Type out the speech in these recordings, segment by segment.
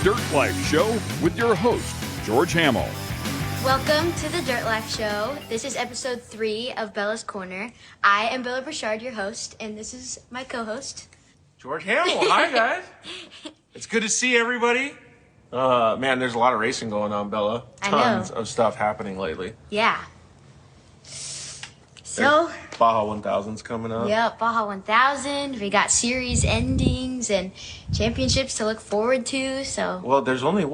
Dirt Life Show with your host, George Hamill. Welcome to the Dirt Life Show. This is episode 3 of Bella's Corner. I am Bella Burchard, your host, and this is my co-host, George Hamill. Hi, guys. It's good to see everybody. Man, there's a lot of racing going on, Bella. Tons of stuff happening lately. Yeah. So, Baja 1000's coming up. yeah, Baja 1000. We got series endings and championships to look forward to. So, Well, there's only,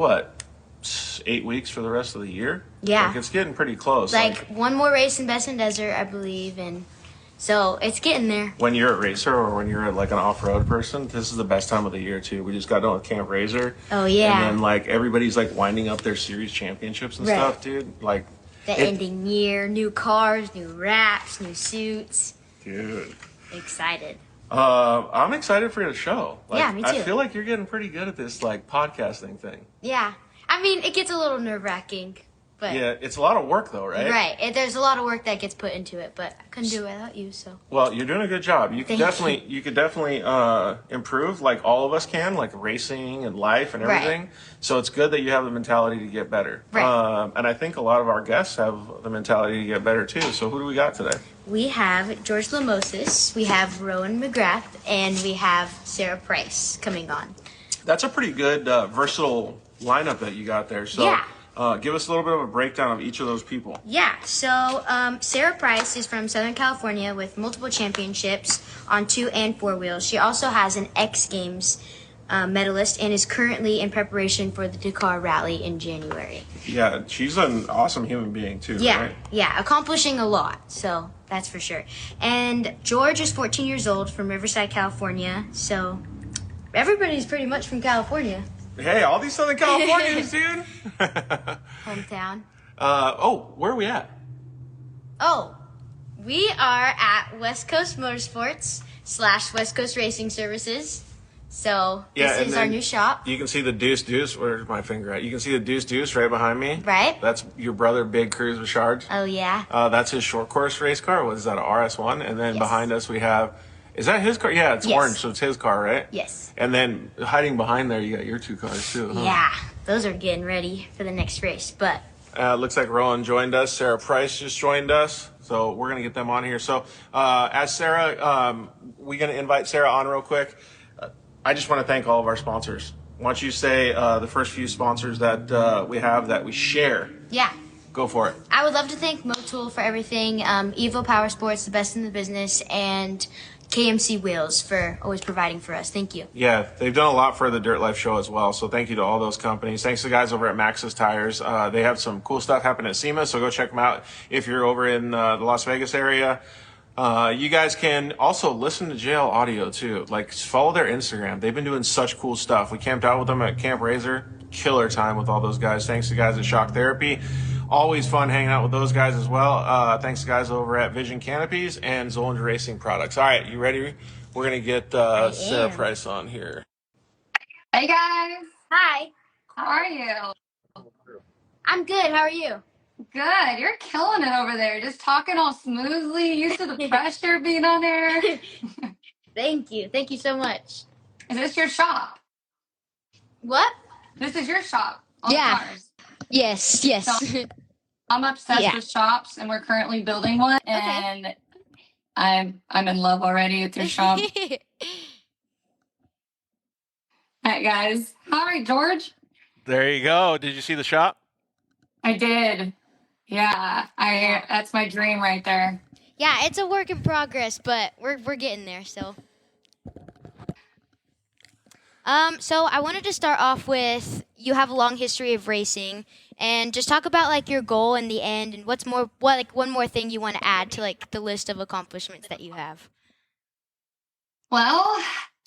8 weeks for the rest of the year? Yeah. Like, it's getting pretty close. like one more race in Best in Desert, I believe, and so it's getting there. When you're a racer or when you're like an off-road person, this is the best time of the year, too. We just got done with Camp Razor. Oh, yeah. And then, everybody's, winding up their series championships and Right. stuff, dude. The ending year, new cars, new wraps, new suits. Dude. Excited. I'm excited for the show. Yeah, me too. I feel like you're getting pretty good at this, podcasting thing. Yeah. I mean, it gets a little nerve-wracking, but... Yeah, it's a lot of work, though, right? Right. There's a lot of work that gets put into it, but I couldn't do it without you, so... Well, you're doing a good job. You could definitely improve, like all of us can, like racing and life and everything. Right. So it's good that you have the mentality to get better. Right. And I think a lot of our guests have the mentality to get better too. So who do we got today? We have George Llamoses, we have Rhowan McGrath, and we have Sara Price coming on. That's a pretty good, versatile lineup that you got there. So Yeah. give us a little bit of a breakdown of each of those people. Yeah, so Sara Price is from Southern California with multiple championships on 2 and 4 wheels. She also has an X Games medalist and is currently in preparation for the Dakar Rally in January. Yeah, she's an awesome human being too, Yeah, right? yeah, accomplishing a lot, so that's for sure. And George is 14 years old from Riverside, California, so everybody's pretty much from California. Hey, all these Southern Californians, dude. Hometown. Where are we at? Oh, we are at West Coast Motorsports / West Coast Racing Services. So this is our new shop. You can see the Deuce. Where's my finger at? You can see the Deuce right behind me. Right. That's your brother, Big Cruz Richard. Oh, yeah. That's his short course race car. What is that, a RS1? And then Yes. behind us we have, is that his car? Yeah, it's Yes. orange, so it's his car, right? Yes. And then hiding behind there, you got your 2 cars too. Huh? Yeah, those are getting ready for the next race. But Looks like Rhowan joined us. Sara Price just joined us. So we're going to get them on here. So as Sara, we're going to invite Sara on real quick. I just want to thank all of our sponsors. Why don't you say the first few sponsors that we have that we share? yeah, Go for it. I would love to thank Motul for everything, Evo Power Sports, the best in the business, and KMC Wheels for always providing for us. Thank you. Yeah, they've done a lot for the Dirt Life Show as well. So thank you to all those companies. Thanks to the guys over at Maxxis Tires. They have some cool stuff happening at SEMA, so go check them out if you're over in the Las Vegas area. You guys can also listen to JL Audio too. Follow their Instagram. They've been doing such cool stuff. We camped out with them at Camp Razor. Killer time with all those guys. Thanks to guys at Shock Therapy. Always fun hanging out with those guys as well. Thanks to guys over at Vision Canopies and Zolinger Racing Products. All right, you ready? We're going to get Sara Price on here. Hey guys, Hi. how are you? I'm good. How are you? Good, you're killing it over there. Just talking all smoothly, used to the pressure being on there. Thank you. Thank you so much. Is this your shop? What? This is your shop. All Yeah. the cars. Yes, yes. I'm obsessed Yeah. with shops, and we're currently building one. And I'm in love already with your shop. All right, guys. All right, George. There you go. Did you see the shop? I did. Yeah, that's my dream right there. Yeah, it's a work in progress, but we're getting there. So I wanted to start off with, you have a long history of racing, and just talk about your goal in the end, and one more thing you want to add to the list of accomplishments that you have. Well,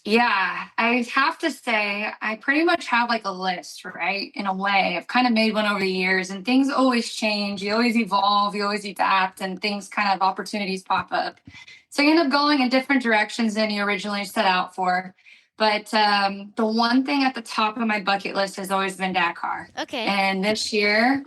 yeah, I have to say I pretty much have a list, right? In a way, I've kind of made one over the years, and things always change. You always evolve, you always adapt, and opportunities pop up. So you end up going in different directions than you originally set out for. But the one thing at the top of my bucket list has always been Dakar. Okay. And this year,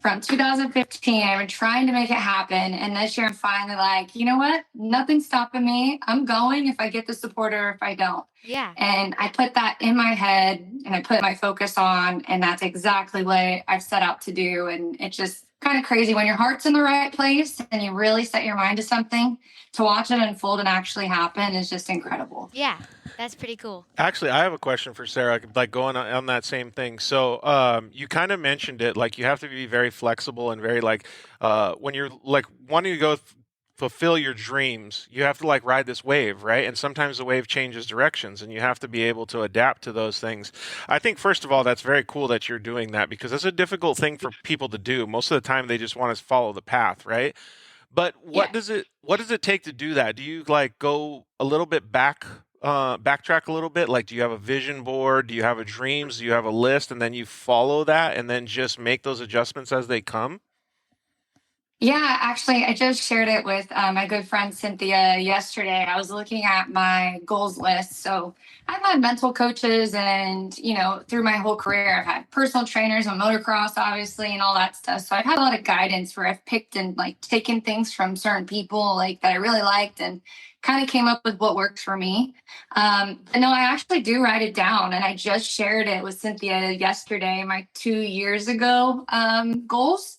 from 2015. I've been trying to make it happen. And this year I'm finally like, you know what? Nothing's stopping me. I'm going if I get the support or if I don't. Yeah. And I put that in my head and I put my focus on, and that's exactly what I've set out to do. And it's just kind of crazy when your heart's in the right place and you really set your mind to something, to watch it unfold and actually happen is just incredible. Yeah. That's pretty cool. Actually, I have a question for Sarah, like going on that same thing. So you kind of mentioned it, like you have to be very flexible and very like when you're like wanting to go fulfill your dreams, you have to like ride this wave, right? And sometimes the wave changes directions and you have to be able to adapt to those things. I think, first of all, that's very cool that you're doing that because it's a difficult thing for people to do. Most of the time, they just want to follow the path, right? But what does it take to do that? Do you like go a little bit backtrack a little bit? Like, do you have a vision board? Do you have a dreams? Do you have a list? And then you follow that and then just make those adjustments as they come? Yeah, actually, I just shared it with my good friend Cynthia yesterday. I was looking at my goals list. So I've had mental coaches and, through my whole career, I've had personal trainers on motocross, obviously, and all that stuff. So I've had a lot of guidance where I've picked and like taken things from certain people like that I really liked and kind of came up with what works for me. But no, I actually do write it down. And I just shared it with Cynthia yesterday, my 2 years ago goals.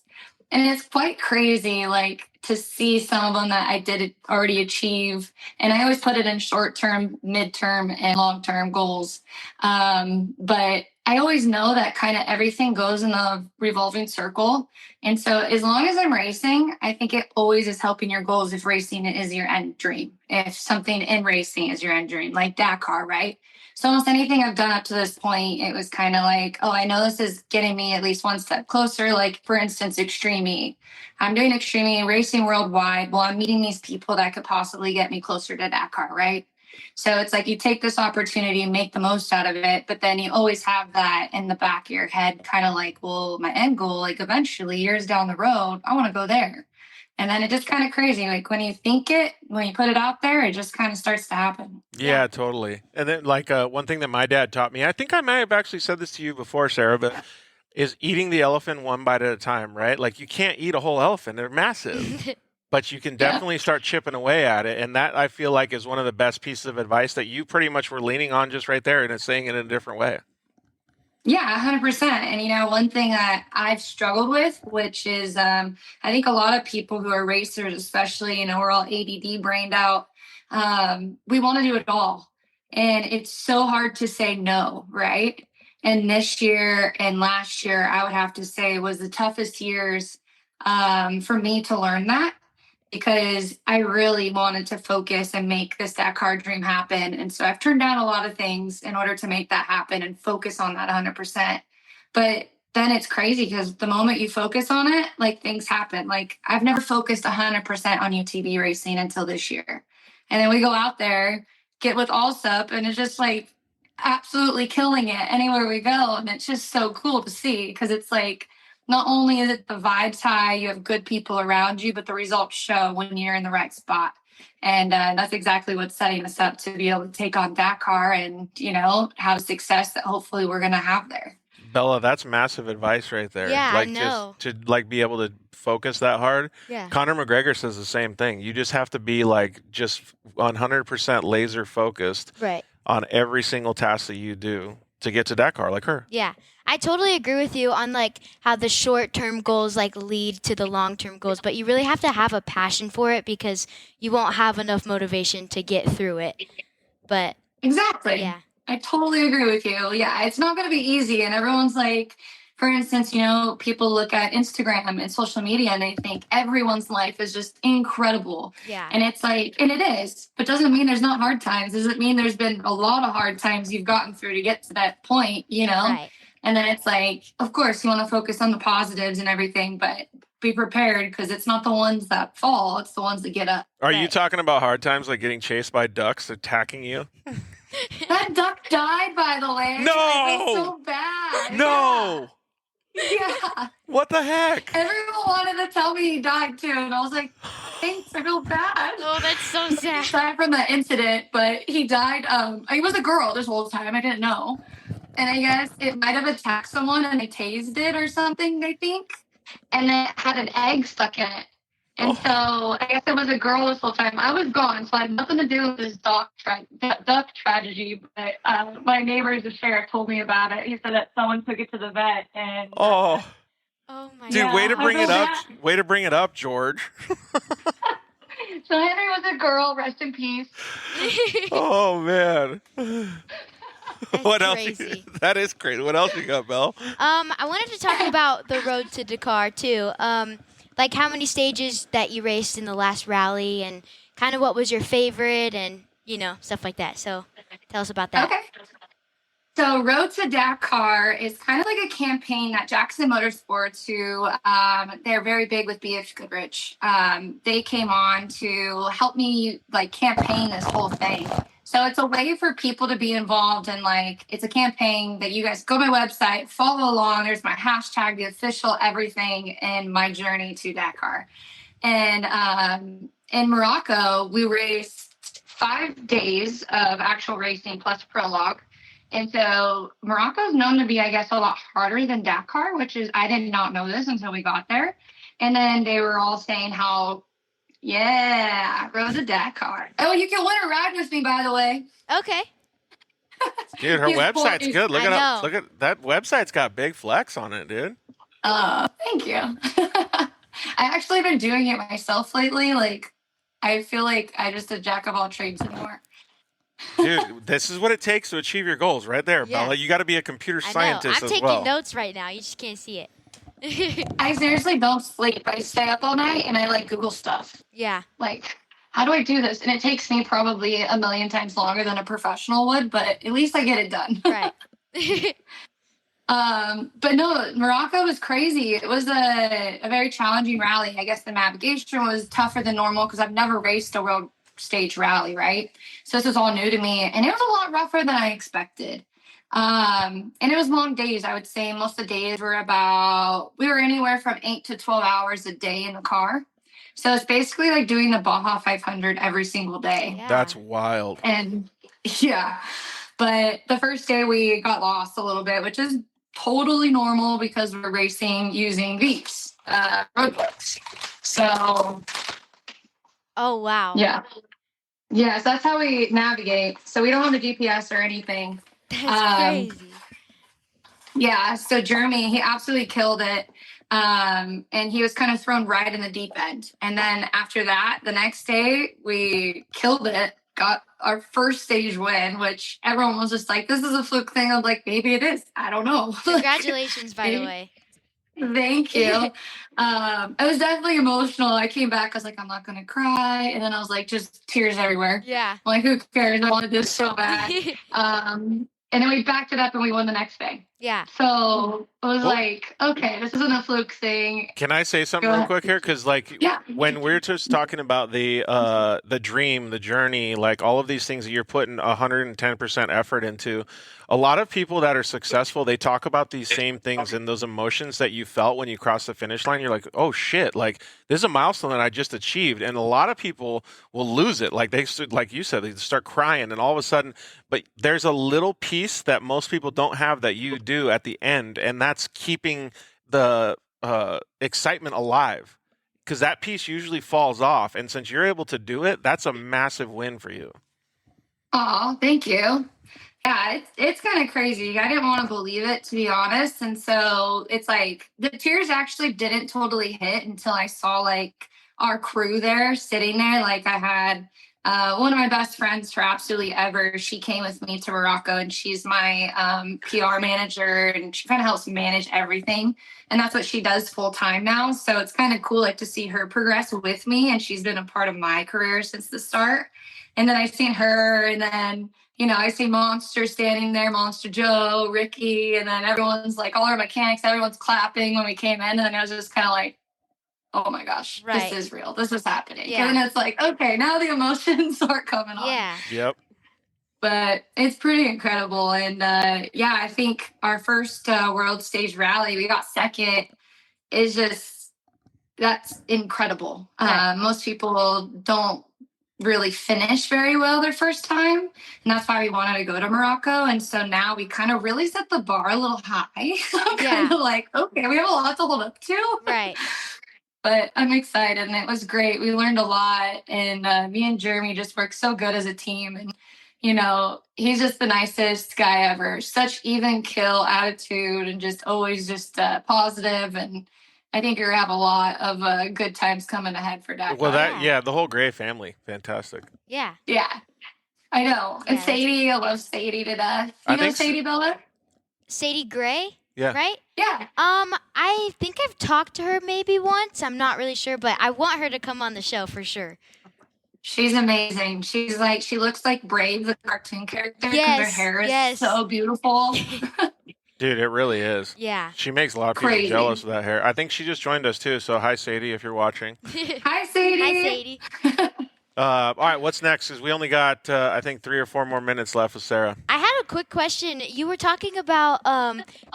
And it's quite crazy, like to see some of them that I did already achieve. And I always put it in short-term, mid-term, and long-term goals. But I always know that kind of everything goes in a revolving circle. And so as long as I'm racing, I think it always is helping your goals if racing is your end dream. If something in racing is your end dream, like Dakar, right? So almost anything I've done up to this point, it was kind of like, oh, I know this is getting me at least one step closer. Like, for instance, Extreme E. I'm doing Extreme E racing worldwide. Well, I'm meeting these people that could possibly get me closer to Dakar, right? So it's like you take this opportunity and make the most out of it, but then you always have that in the back of your head, kind of like, well, my end goal, like eventually years down the road, I want to go there. And then it just kind of crazy. Like when you think it, when you put it out there, it just kind of starts to happen. Yeah, totally. And then like one thing that my dad taught me, I think I might have actually said this to you before, Sarah, but is eating the elephant one bite at a time, right? Like you can't eat a whole elephant. They're massive. But you can definitely start chipping away at it. And that I feel like is one of the best pieces of advice that you pretty much were leaning on just right there, and it's saying it in a different way. Yeah, 100%. And, one thing that I've struggled with, which is I think a lot of people who are racers, especially, we're all ADD brained out. We want to do it all. And it's so hard to say no, right? And this year and last year, I would have to say was the toughest years for me to learn that, because I really wanted to focus and make this Dakar dream happen. And so I've turned down a lot of things in order to make that happen and focus on that 100%. But then it's crazy because the moment you focus on it, like things happen. Like I've never focused 100% on UTV racing until this year. And then we go out there, get with Allsup, and it's just like absolutely killing it anywhere we go. And it's just so cool to see, because it's like, not only is it the vibes high, you have good people around you, but the results show when you're in the right spot. And that's exactly what's setting us up to be able to take on Dakar and, have success that hopefully we're going to have there. Bella, that's massive advice right there. Yeah, like I know. Just to be able to focus that hard. Yeah. Conor McGregor says the same thing. You just have to be just 100% laser focused on every single task that you do to get to Dakar, like her. Yeah. I totally agree with you on how the short-term goals lead to the long-term goals, but you really have to have a passion for it because you won't have enough motivation to get through it. But exactly. Yeah. I totally agree with you. Yeah, it's not going to be easy. And everyone's like, for instance, people look at Instagram and social media and they think everyone's life is just incredible. Yeah. And it's like, and it is, but doesn't mean there's not hard times. Doesn't mean there's been a lot of hard times you've gotten through to get to that point, Right. And then it's like, of course, you want to focus on the positives and everything, but be prepared because it's not the ones that fall. It's the ones that get up. Are you talking about hard times like getting chased by ducks attacking you? That duck died, by the way. No! I feel so bad. No! Yeah. What the heck? Everyone wanted to tell me he died too. And I was like, thanks, I feel bad. Oh, that's so sad. Aside from the incident, but he died. He was a girl this whole time. I didn't know. And I guess it might have attacked someone and they tased it or something, I think. and then it had an egg stuck in it. And so I guess it was a girl this whole time. I was gone, so I had nothing to do with this duck tragedy. But my neighbors, the sheriff, told me about it. He said that someone took it to the vet, and Oh, Oh my dude, god. way to I bring feel it up. bad. Way to bring it up, George. So Henry was a girl. Rest in peace. Oh man. That's What crazy. else? That is crazy. What else you got, Belle? I wanted to talk about the road to Dakar too. Like how many stages that you raced in the last rally, and kind of what was your favorite, and stuff like that. So, tell us about that. Okay. So Road to Dakar is kind of like a campaign that Jackson Motorsports, who they're very big with BF Goodrich. They came on to help me like campaign this whole thing. So it's a way for people to be involved, and like it's a campaign that you guys go to my website, follow along. There's my hashtag, the official everything in my journey to Dakar. And in Morocco, we raced 5 days of actual racing plus prologue. And so Morocco is known to be, I guess, a lot harder than Dakar, which is, I did not know this until we got there. And then they were all saying how, yeah, Road to Dakar. Oh, you can win a ride with me, by the way. Okay. Dude, her website's good. Look I at know. look at that website's got big flex on it, dude. Thank you. I actually been doing it myself lately. Like, I feel like I just a jack of all trades anymore. Dude, this is what it takes to achieve your goals, right there, Yeah. Bella. You got to be a computer I know. scientist I'm as taking well. notes right now. You just can't see it. I seriously don't sleep. I stay up all night and I like Google stuff. Yeah. Like, how do I do this? And it takes me probably a million times longer than a professional would, but at least I get it done. Right. But no, Morocco was crazy. It was a very challenging rally. I guess the navigation was tougher than normal because I've never raced a world stage rally, right? So this was all new to me, and it was a lot rougher than I expected. And it was long days. I would say most of the days we were anywhere from 8 to 12 hours a day in the car. So it's basically like doing the Baja 500 every single day. Yeah. That's wild. And yeah, but the first day we got lost a little bit, which is totally normal because we're racing using Veeps, roadbooks. So Oh wow. yeah. Yes, that's how we navigate. So we don't have a GPS or anything. That's crazy. Yeah, so Jeremy, he absolutely killed it. And he was kind of thrown right in the deep end. And then after that, the next day, we killed it, got our first stage win, which everyone was just like, this is a fluke thing. I'm like, maybe it is. I don't know. Congratulations, by the way. Thank you. It was definitely emotional. I came back, I was like, I'm not going to cry. And then I was like, just tears everywhere. Yeah. I'm like, who cares? I wanted this so bad. And then we backed it up and we won the next day. Yeah. So it was like, okay, this isn't a fluke thing. Can I say something real quick here? Because when we're just talking about the dream, the journey, like all of these things that you're putting 110% effort into, a lot of people that are successful, they talk about these same things and those emotions that you felt when you crossed the finish line. You're like, oh shit, like this is a milestone that I just achieved. And a lot of people will lose it. Like like you said, they start crying and all of a sudden, but there's a little piece that most people don't have that you do at the end. And that's keeping the excitement alive, because that piece usually falls off. And since you're able to do it, that's a massive win for you. Oh, thank you. Yeah, it's kind of crazy. I didn't want to believe it, to be honest. And so it's like the tears actually didn't totally hit until I saw like our crew there sitting there. Like I had one of my best friends for absolutely ever. She came with me to Morocco, and she's my PR manager, and she kind of helps manage everything. And that's what she does full time now. So it's kind of cool like to see her progress with me. And she's been a part of my career since the start. And then I've seen her, and then I see Monster standing there, Monster Joe, Ricky, and then everyone's like, all our mechanics, everyone's clapping when we came in. And then I was just kind of like, oh my gosh, Right. This is real. This is happening. Yeah. And it's like, okay, now the emotions are coming on. Yeah. Yep. But it's pretty incredible. And I think our first world stage rally, we got second, is just, that's incredible. Right. Most people don't really finish very well their first time. And that's why we wanted to go to Morocco. And so now we kind of really set the bar a little high. I'm kind of like, okay, we have a lot to hold up to. Right. But I'm excited, and it was great. We learned a lot, and me and Jeremy just work so good as a team. And, he's just the nicest guy ever. Such even kill attitude and just always just positive. And I think you're going to have a lot of good times coming ahead for Dakar. Well, the whole Gray family. Fantastic. Yeah. Yeah, I know. And Sadie, I love Sadie to death. You know Sadie, Bella? Sadie Gray? Yeah. Right? Yeah. I think I've talked to her maybe once. I'm not really sure, but I want her to come on the show for sure. She's amazing. She looks like Brave, the cartoon character, because her hair is so beautiful. Dude, it really is. Yeah. She makes a lot of people jealous with that hair. I think she just joined us too, so hi, Sadie, if you're watching. Hi, Sadie. Hi, Sadie. All right, what's next? Because we only got, I think, 3 or 4 more minutes left with Sarah. I had a quick question. You were talking about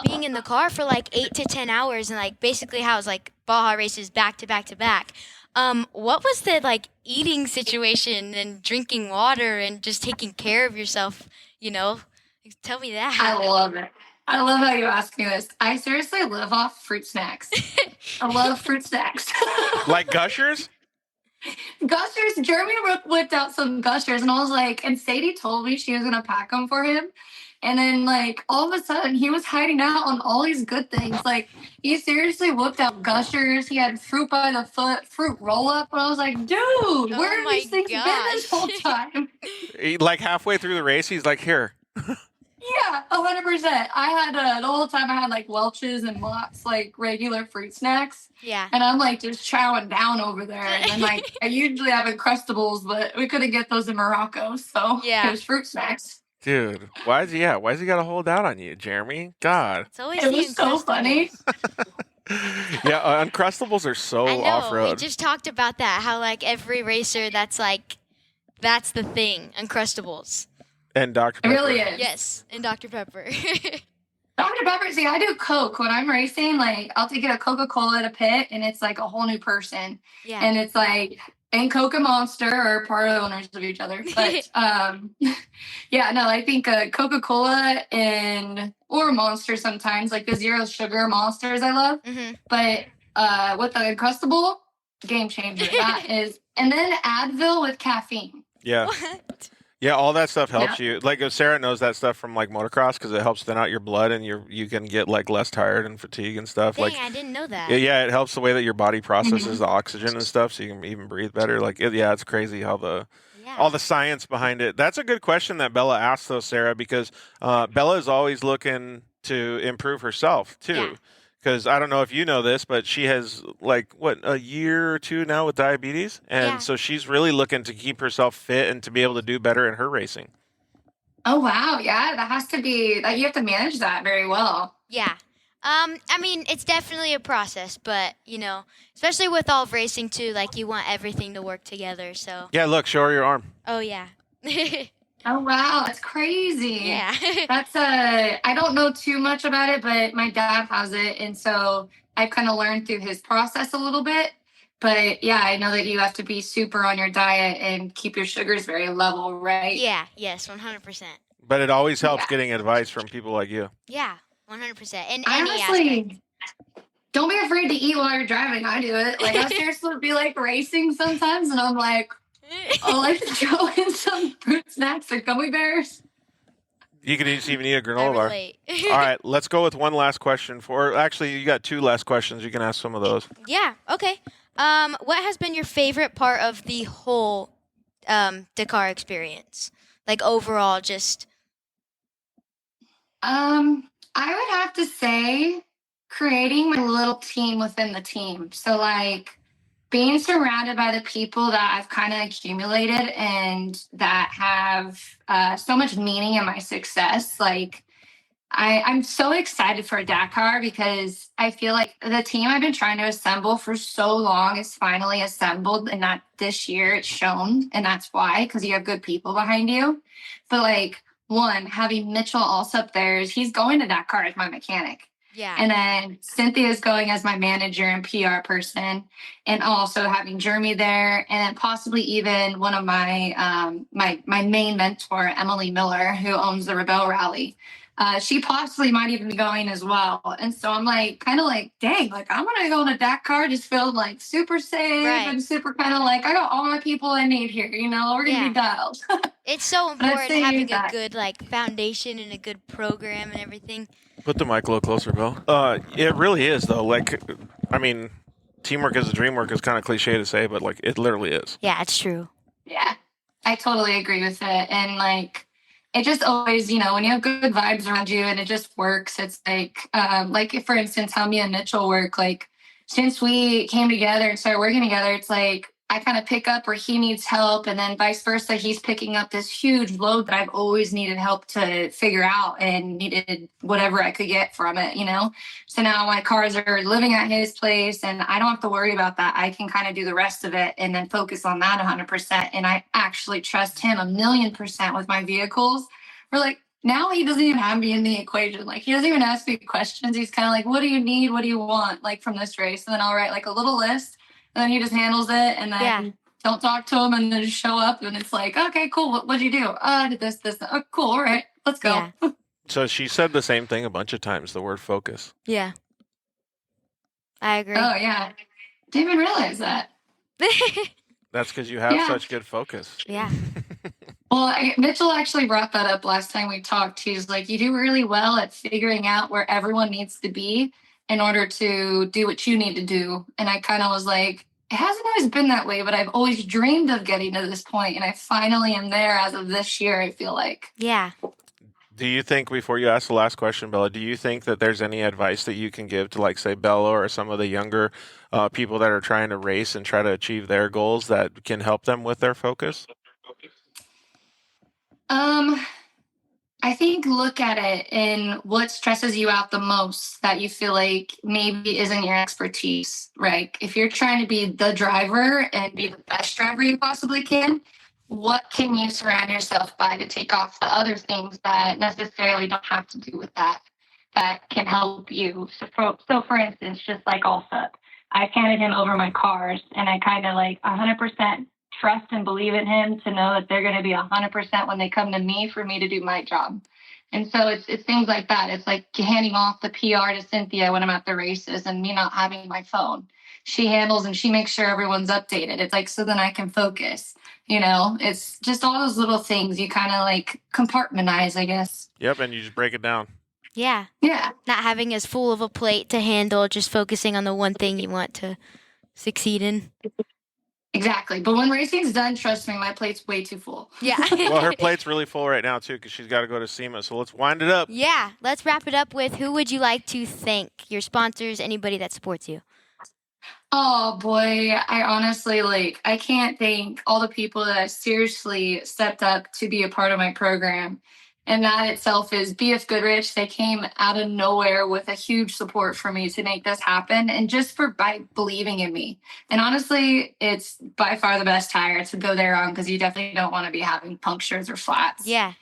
being in the car for like 8 to 10 hours and like basically how it's like Baja races back to back to back. What was the like eating situation and drinking water and just taking care of yourself? Tell me that. I love it. I love how you ask me this. I seriously live off fruit snacks. I love fruit snacks. Like Gushers? Gushers. Jeremy whipped out some Gushers, and I was like, and Sadie told me she was going to pack them for him. And then, like, all of a sudden, he was hiding out on all these good things. Like, he seriously whipped out Gushers. He had fruit by the foot, fruit roll-up. And I was like, dude, where have these things been this whole time? Like, halfway through the race, he's like, here. Yeah, 100%. I had, the whole time I had, like, Welch's and Mott's, like, regular fruit snacks. Yeah. And I'm, like, just chowing down over there. And then, like, I usually have Uncrustables, but we couldn't get those in Morocco. So it was fruit snacks. Dude, why's he got to hold out on you, Jeremy? God. It was so funny. Yeah, Uncrustables are so off-road. We just talked about that, how, like, every racer, that's the thing, Uncrustables. And Dr. Pepper. It really is. Yes, and Dr. Pepper. Dr. Pepper, see, I do Coke. When I'm racing, like, I'll take a Coca-Cola at a pit, and it's, like, a whole new person. Yeah. And it's, like, and Coke and Monster are part of the owners of each other. But, I think Coca-Cola or Monster sometimes, like the zero sugar Monsters I love. Mm-hmm. But with the Uncrustable, game changer. That is. And then Advil with caffeine. Yeah. What? Yeah, all that stuff helps you. Like Sarah knows that stuff from like motocross because it helps thin out your blood and you can get like less tired and fatigue and stuff. Dang, like I didn't know that. Yeah, it helps the way that your body processes the oxygen and stuff, so you can even breathe better. Like it's crazy how all the science behind it. That's a good question that Bella asked though, Sarah, because Bella is always looking to improve herself too. Yeah. Because I don't know if you know this, but she has a year or 2 now with diabetes. And so she's really looking to keep herself fit and to be able to do better in her racing. Oh, wow. Yeah, that has to be, you have to manage that very well. Yeah. I mean, it's definitely a process, but, especially with all of racing too, like you want everything to work together. So. Yeah, look, show her your arm. Oh, yeah. Oh, wow. That's crazy. Yeah. That's I don't know too much about it, but my dad has it. And so I've kind of learned through his process a little bit. But yeah, I know that you have to be super on your diet and keep your sugars very level, right? Yeah. Yes. 100%. But it always helps getting advice from people like you. Yeah. 100%. In any aspect. Don't be afraid to eat while you're driving. I do it. Like I seriously be like racing sometimes and I'm like, I'll like to throw in some fruit snacks or gummy bears. You could even eat a granola bar. All right, let's go with one last question. Actually, you got 2 last questions. You can ask some of those. Yeah, okay. What has been your favorite part of the whole Dakar experience? Like overall, just... I would have to say creating my little team within the team. So like... being surrounded by the people that I've kind of accumulated and that have so much meaning in my success. Like, I'm so excited for Dakar because I feel like the team I've been trying to assemble for so long is finally assembled, and that this year it's shown. And that's why, because you have good people behind you. But like, one, having Mitchell also up there, he's going to Dakar as my mechanic. Yeah. And then Cynthia's going as my manager and PR person, and also having Jeremy there, and then possibly even one of my my main mentor, Emily Miller, who owns the Rebel Rally. She possibly might even be going as well. And so I'm like, kind of like, dang, like I'm gonna go on a Dakar, just feel like super safe and super kind of like I got all my people I need here. We're gonna be dialed. It's so But I'd important say having a that- good foundation and a good program and everything. Put the mic a little closer, Bill. It really is, though. Like, I mean, teamwork is a dream work is kind of cliche to say, but like it literally is. Yeah, it's true. Yeah, I totally agree with it. And like, it just always, when you have good vibes around you and it just works, it's like if, for instance, how me and Mitchell work, like since we came together and started working together, it's like I kind of pick up where he needs help, and then vice versa. He's picking up this huge load that I've always needed help to figure out and needed whatever I could get from it, So now my cars are living at his place and I don't have to worry about that. I can kind of do the rest of it and then focus on that 100%. And I actually trust him 1,000,000% with my vehicles. We're like, now he doesn't even have me in the equation. Like he doesn't even ask me questions. He's kind of like, what do you need? What do you want? Like from this race? And then I'll write like a little list. And then he just handles it, and then don't talk to him, and then just show up, and it's like, okay, cool. What'd you do? I did this. Oh, cool. All right, let's go. Yeah. So she said the same thing a bunch of times, the word focus. Yeah. I agree. Oh, yeah. Didn't even realize that. That's because you have such good focus. Yeah. Well, Mitchell actually brought that up last time we talked. He's like, you do really well at figuring out where everyone needs to be in order to do what you need to do. And I kind of was like, it hasn't always been that way, but I've always dreamed of getting to this point, and I finally am there as of this year, I feel like. Yeah. Do you think, before you ask the last question, Bella, do you think that there's any advice that you can give to, like, say, Bella or some of the younger people that are trying to race and try to achieve their goals that can help them with their focus? I think look at it in what stresses you out the most that you feel like maybe isn't your expertise, right? If you're trying to be the driver and be the best driver you possibly can, what can you surround yourself by to take off the other things that necessarily don't have to do with that can help you? So for instance, just like Allsup, I handed him over my cars and I kind of like 100% trust and believe in him to know that they're going to be 100% when they come to me for me to do my job. And so it's things like that. It's like handing off the PR to Cynthia when I'm at the races and me not having my phone. She handles and she makes sure everyone's updated. It's like, so then I can focus, it's just all those little things you kind of like compartmentalize, I guess. Yep. And you just break it down. Yeah. Yeah. Not having as full of a plate to handle, just focusing on the one thing you want to succeed in. Exactly. But when racing's done, trust me, my plate's way too full. Yeah. Well, her plate's really full right now, too, because she's got to go to SEMA. So let's wind it up. Yeah. Let's wrap it up with who would you like to thank? Your sponsors, anybody that supports you. Oh, boy. I honestly, I can't thank all the people that seriously stepped up to be a part of my program. And that itself is BF Goodrich. They came out of nowhere with a huge support for me to make this happen and just by believing in me. And honestly, it's by far the best tire to go there on because you definitely don't want to be having punctures or flats. Yeah.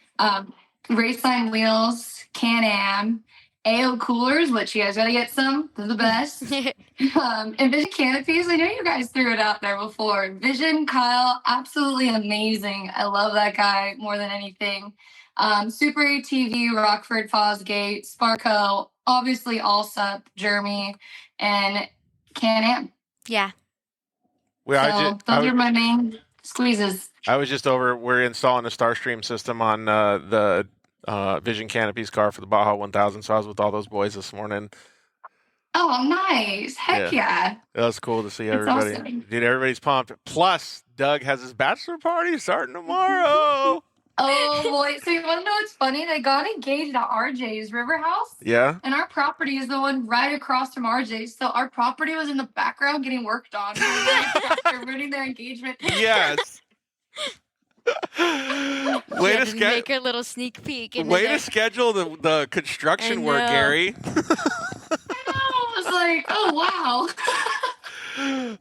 Race Line Wheels, Can-Am, AO Coolers, which you guys got to get some. They're the best. And Vision Canopies. I know you guys threw it out there before. Vision, Kyle, absolutely amazing. I love that guy more than anything. Super ATV, Rockford, Fosgate, Sparko, obviously Allsup, Jeremy, and Can-Am. Yeah. Well, those are my main squeezes. I was just over. We're installing a Starstream system on the Vision Canopies car for the Baja 1000. So I was with all those boys this morning. Oh, nice. Heck yeah. It was cool to see That's everybody. awesome. Dude, everybody's pumped. Plus, Doug has his bachelor party starting tomorrow. Oh, boy. So you want to know what's funny? They got engaged at RJ's River House. Yeah? And our property is the one right across from RJ's. So our property was in the background getting worked on. They're ruining their engagement. Yes. Way to make a little sneak peek. Way to schedule the construction work, Gary. I know. I was like, oh, wow.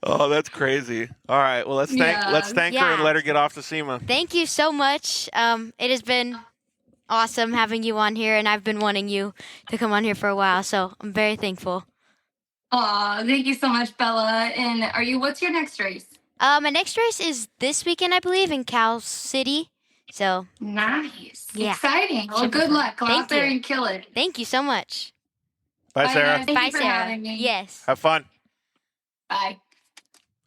Oh, that's crazy. All right, well let's thank her and let her get off to SEMA. Thank you so much. It has been awesome having you on here, and I've been wanting you to come on here for a while, so I'm very thankful. Aw, thank you so much, Bella. And what's your next race? My next race is this weekend, I believe, in Cal City. So Nice. Yeah. Exciting. Well, Should be good fun. luck. Go Thank out there you. and kill it. thank you so much. Bye, Sarah. guys. Thank Bye, you for Sarah. having me. Yes. Have fun. Bye.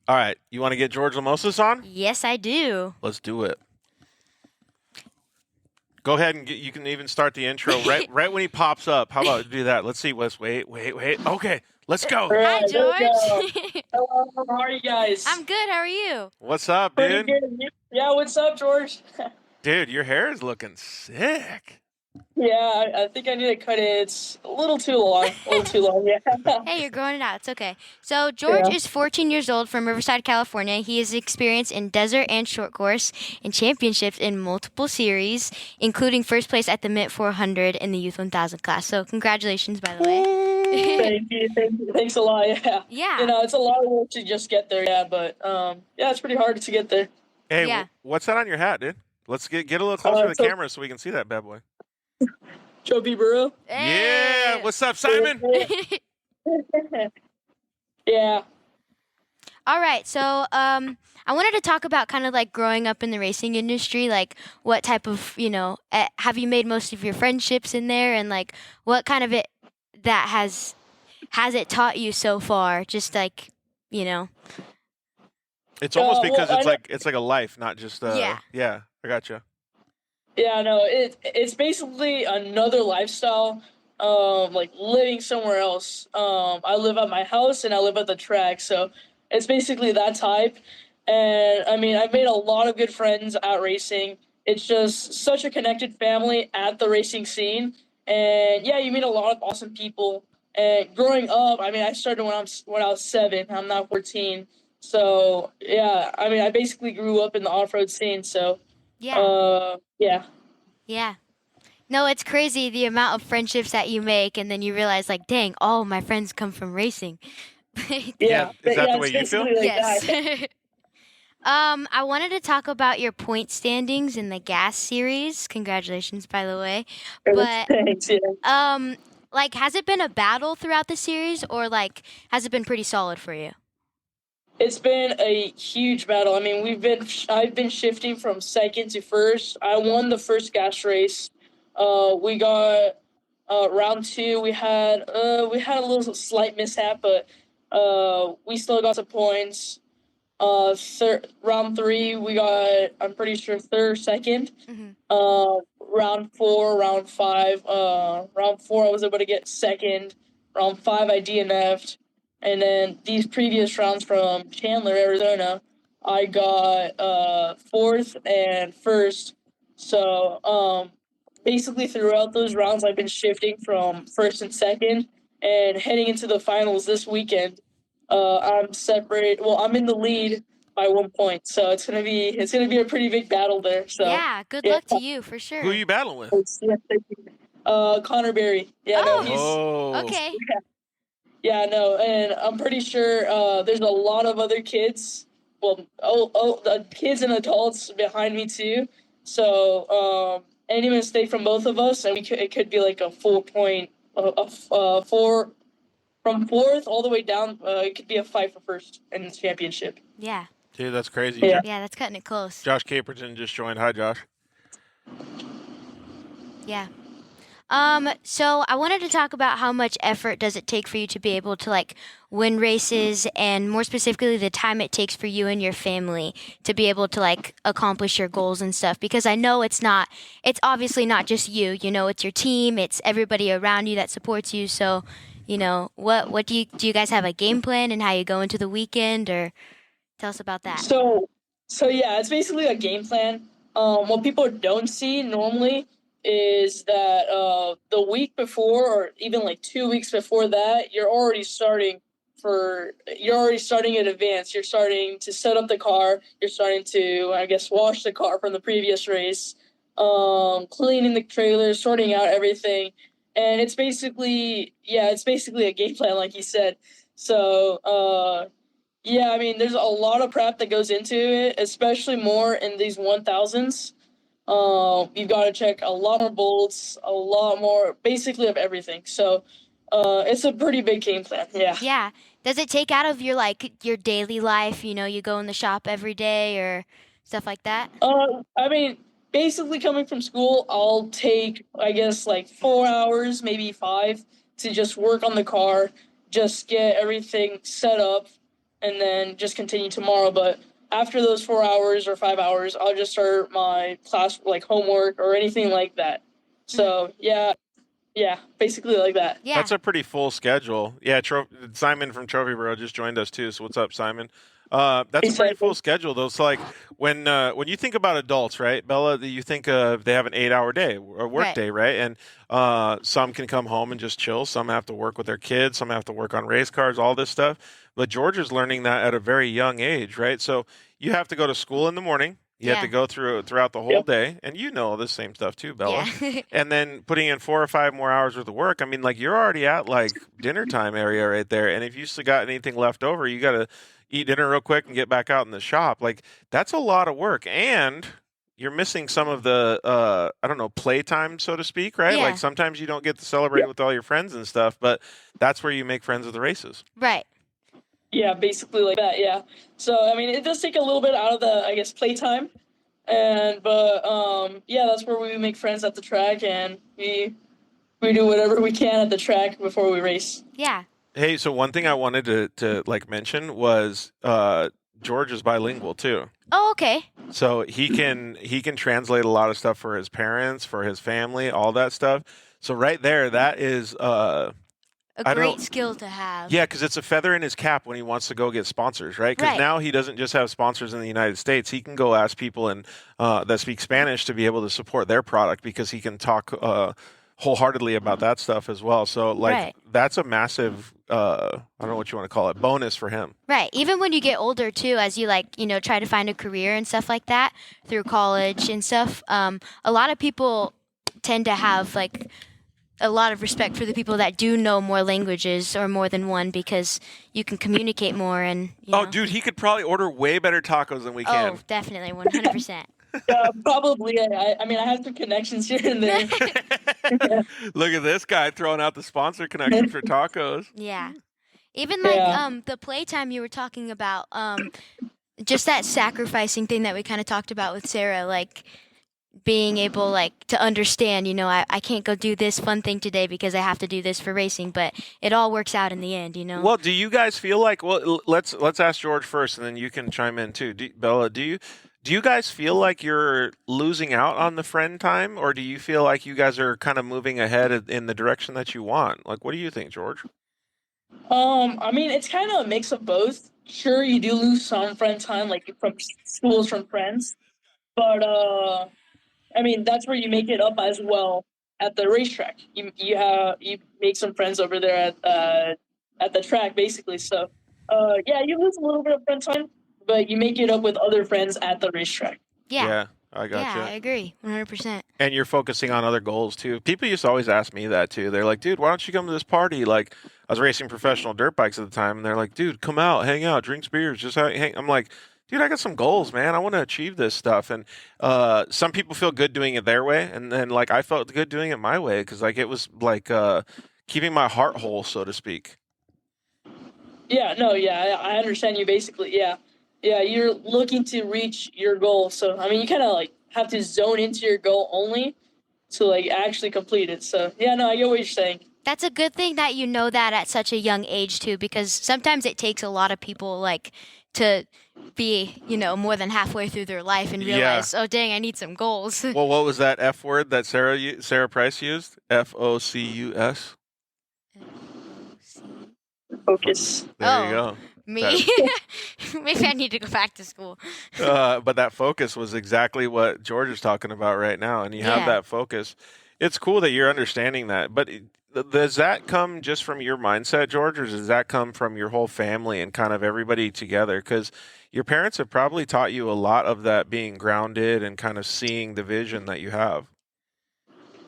All right. You want to get George Llamoses on? Yes, I do. Let's do it. Go ahead and you can even start the intro right when he pops up. How about do that? Let's see. Let's wait. Okay, let's go. Hi, There we go. George. Hello, how are you guys? I'm good. How are you? What's up, pretty dude? good. Yeah, what's up, George? Dude, your hair is looking sick. Yeah, I think I need to cut it. It's a little too long. Yeah. Hey, you're growing it out. It's okay. So George Yeah. is 14 years old from Riverside, California. He has experience in desert and short course and championships in multiple series, including first place at the Mint 400 in the Youth 1000 class. So congratulations, by the way. Thank you. Thanks a lot. Yeah. Yeah. You know, it's a lot of work to just get there. Yeah, but yeah, it's pretty hard to get there. Hey, Yeah. what's that on your hat, dude? Let's get a little closer to the so- camera so we can see that bad boy. Joe B. Burrow. Yeah. What's up, Simon? Yeah. All right, so I wanted to talk about kind of like growing up in the racing industry, like what type of, have you made most of your friendships in there, and like what kind of it that has it taught you so far? Just like, It's almost well, because I know- it's like a life, not just Yeah. Yeah, I gotcha. Yeah, no, it's basically another lifestyle. Like living somewhere else. I live at my house and I live at the track, so it's basically that type. And I mean, I've made a lot of good friends at racing. It's just such a connected family at the racing scene. And yeah, you meet a lot of awesome people. And growing up, I mean, I started when I was 7. I'm now 14. So yeah, I mean, I basically grew up in the off-road scene. So yeah. yeah. No, it's crazy the amount of friendships that you make, and then you realize, like, dang, all my friends come from racing. Yeah, is that the it's way you feel? basically like Yes. that. I wanted to talk about your point standings in the gas series. Congratulations, by the way. But Thanks, yeah. like, has it been a battle throughout the series, or like, has it been pretty solid for you? It's been a huge battle. I mean, I've been shifting from second to first. I won the first gas race. We got round 2. We had a little slight mishap, but we still got some points. Round 3, we got, I'm pretty sure, third, second. Mhm. Round 4, round 5. Round 4, I was able to get second. Round 5, I DNF'd. And then these previous rounds from Chandler, Arizona, I got fourth and first. So basically throughout those rounds, I've been shifting from first and second. And heading into the finals this weekend, I'm separate. Well, I'm in the lead by 1 point, so it's gonna be a pretty big battle there. So Yeah, good luck to you for sure. Who are you battling with? yeah, thank you. Connor Berry. Yeah, no, he's Okay. yeah, no, and I'm pretty sure there's a lot of other kids. Well, kids and adults behind me too. So any mistake from both of us, and it could be like a full point, 4 from fourth all the way down. It could be a fight for first in the championship. Yeah. Dude, that's crazy. Yeah. Yeah, that's cutting it close. Josh Caperton just joined. Hi, Josh. Yeah. So I wanted to talk about how much effort does it take for you to be able to like win races, and more specifically the time it takes for you and your family to be able to like accomplish your goals and stuff, because I know it's obviously not just you, it's your team, it's everybody around you that supports you. So, what do you guys have a game plan and how you go into the weekend, or tell us about that? So yeah, it's basically a game plan. What people don't see normally is that the week before, or even like 2 weeks before that, you're already starting in advance. You're starting to set up the car. You're starting to, I guess, wash the car from the previous race, cleaning the trailer, sorting out everything. And it's basically a game plan, like you said. So, yeah, I mean, there's a lot of prep that goes into it, especially more in these 1000s. You've got to check a lot more bolts, a lot more, basically of everything. So it's a pretty big game plan. Yeah. Yeah. Does it take out of your your daily life? You go in the shop every day or stuff like that? I mean, basically coming from school, I'll take, I guess, like 4 hours, maybe 5, to just work on the car, just get everything set up, and then just continue tomorrow. But after those 4 hours or 5 hours, I'll just start my class, like homework or anything like that. So yeah, basically like that. Yeah. That's a pretty full schedule. Yeah, Simon from Trophy Bro just joined us too. So what's up, Simon? That's a pretty full schedule, though. It's like when you think about adults, right, Bella? You think they have an 8-hour day or work day, right? And some can come home and just chill. Some have to work with their kids. Some have to work on race cars, all this stuff. But George is learning that at a very young age, right? So you have to go to school in the morning. You have to go throughout the whole day, and you know the same stuff too, Bella. Yeah. And then putting in 4 or 5 more hours worth of work. I mean, like you're already at like dinner time area right there. And if you still got anything left over, you got to eat dinner real quick and get back out in the shop. Like that's a lot of work, and you're missing some of the I don't know, playtime, so to speak, right? Yeah. Like sometimes you don't get to celebrate with all your friends and stuff, but that's where you make friends with the races. Right. Yeah, basically like that. Yeah. So I mean, it does take a little bit out of the, I guess, playtime, but yeah, that's where we make friends at the track, and we do whatever we can at the track before we race. Yeah. Hey, so one thing I wanted to like mention was George is bilingual too. Oh, okay. So he can translate a lot of stuff for his parents, for his family, all that stuff. So right there, that is A great skill to have. yeah, because it's a feather in his cap when he wants to go get sponsors, right? Because now he doesn't just have sponsors in the United States. He can go ask people that speak Spanish to be able to support their product because he can talk wholeheartedly about that stuff as well. So like that's a massive I don't know what you want to call it, bonus for him. Right. Even when you get older too, as you try to find a career and stuff like that through college and stuff, a lot of people tend to have like a lot of respect for the people that do know more languages or more than one because you can communicate more and Oh, dude, he could probably order way better tacos than we can. Oh, definitely, 100%. Probably. I mean, I have some connections here and there. Look at this guy throwing out the sponsor connection for tacos. Yeah. Even like the playtime you were talking about, just that sacrificing thing that we kind of talked about with Sara, like being able like to understand, I can't go do this fun thing today because I have to do this for racing, but it all works out in the end, Well, do you guys feel like let's ask George first and then you can chime in too. Bella, do you guys feel like you're losing out on the friend time, or do you feel like you guys are kind of moving ahead in the direction that you want? Like, what do you think, George? I mean, it's kind of a mix of both. Sure, you do lose some friend time, like from schools, from friends, but I mean, that's where you make it up as well at the racetrack. You make some friends over there at the track, basically. So yeah, you lose a little bit of friend time, but you make it up with other friends at the racetrack. Yeah, I gotcha. Yeah, I agree, 100%. And you're focusing on other goals too. People used to always ask me that too. They're like, dude, why don't you come to this party? Like, I was racing professional dirt bikes at the time, and they're like, dude, come out, hang out, drink beers, just hang. I'm like, dude, I got some goals, man. I want to achieve this stuff. And some people feel good doing it their way, and then like I felt good doing it my way because like it was like keeping my heart whole, so to speak. Yeah, no, yeah, I understand you basically. Yeah, you're looking to reach your goal. So I mean, you kind of like have to zone into your goal only to like actually complete it. So yeah, no, I get what you're saying. That's a good thing that you know that at such a young age too, because sometimes it takes a lot of people like to be, more than halfway through their life and realize, oh dang, I need some goals. Well, what was that F word that Sara Price used? FOCUS. Focus. There you go. Me? Maybe I need to go back to school. But that focus was exactly what George is talking about right now, and you have that focus. It's cool that you're understanding that, but does that come just from your mindset, George, or does that come from your whole family and kind of everybody together? Because your parents have probably taught you a lot of that, being grounded and kind of seeing the vision that you have.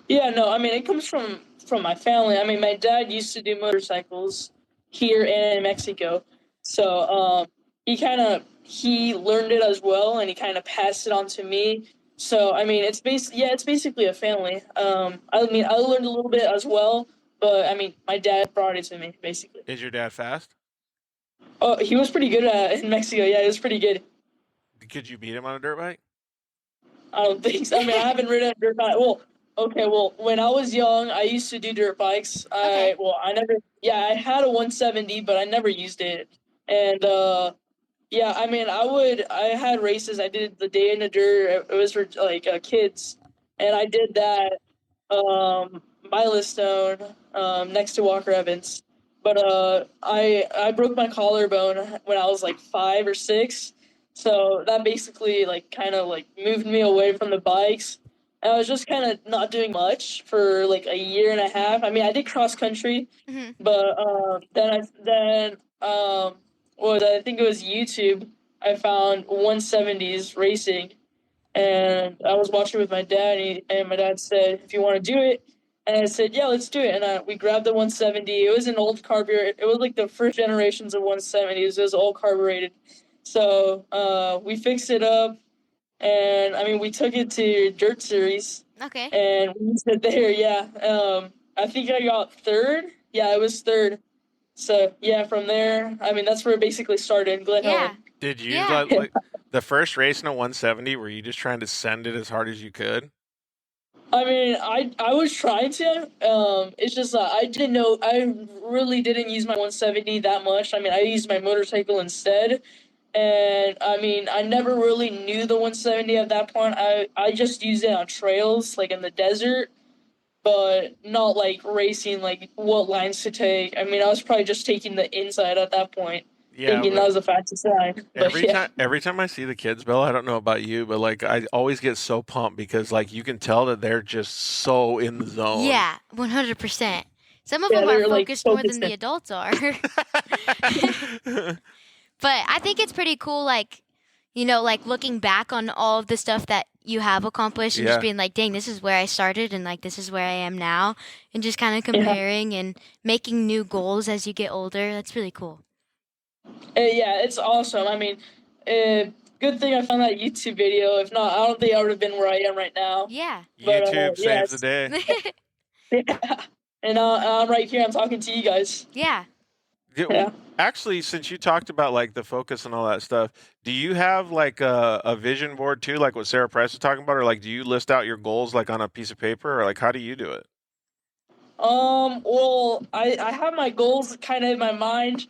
Yeah, no, I mean, it comes from my family. I mean, my dad used to do motorcycles here and in Mexico. So he learned it as well, and he kind of passed it on to me So I mean, it's basically a family. I mean, I learned a little bit as well, but I mean, my dad brought it to me basically. Is your dad fast? Oh, he was pretty good at in Mexico. Yeah, he was pretty good. Could you beat him on a dirt bike? I don't think so. I mean, I haven't ridden a dirt bike. Well, okay. Well, when I was young, I used to do dirt bikes. Okay. I never. Yeah, I had a 170, but I never used it. And yeah, I mean, I had races. I did the day in the dirt. It was for like kids, and I did that milestone next to Walker Evans. But I broke my collarbone when I was like 5 or 6, so that basically like kind of like moved me away from the bikes. And I was just kind of not doing much for like a year and a half. I mean, I did cross country, Hmm. but then well, I think it was YouTube. I found 170s racing, and I was watching with my dad, and my dad said, "If you want to do it," and I said, "Yeah, let's do it." And we grabbed the 170. It was an old carburetor. It was like the first generations of 170s. It was all carbureted. So we fixed it up, and I mean, we took it to Dirt Series, Okay. and we used it there. Yeah, I think I got third. Yeah, it was third. So yeah, from there, I mean, that's where it basically started. Glen Yeah. Helen. Did you Yeah. like the first race in a 170? Were you just trying to send it as hard as you could? I mean, I was trying to. It's just I didn't know. I really didn't use my 170 that much. I mean, I used my motorcycle instead, and I mean, I never really knew the 170 at that point. I just used it on trails, like in the desert, but not like racing, like what lines to take. I mean, I was probably just taking the inside at that point, Yeah, thinking that but was the fastest line. But yeah. every time I see the kids, Bill, I don't know about you, but like I always get so pumped because like you can tell that they're just so in the zone. Yeah. 100%. Some of Yeah, them are they're, like, focused more than focused the in. adults are. But I think it's pretty cool, like, like looking back on all of the stuff that you have accomplished and Yeah. just being like, dang, this is where I started and like this is where I am now. And just kind of Yeah. comparing and making new goals as you get older. That's really cool. Yeah, it's awesome. I mean, good thing I found that YouTube video. If not, I don't think I would have been where I am right now. Yeah. But YouTube yeah, saves the day. yeah. And I'm right here. I'm talking to you guys. Yeah. Yeah. Actually, since you talked about like the focus and all that stuff, do you have like a vision board too, like what Sarah Price was talking about, or like do you list out your goals like on a piece of paper, or like how do you do it? Well, I have my goals kind of in my mind.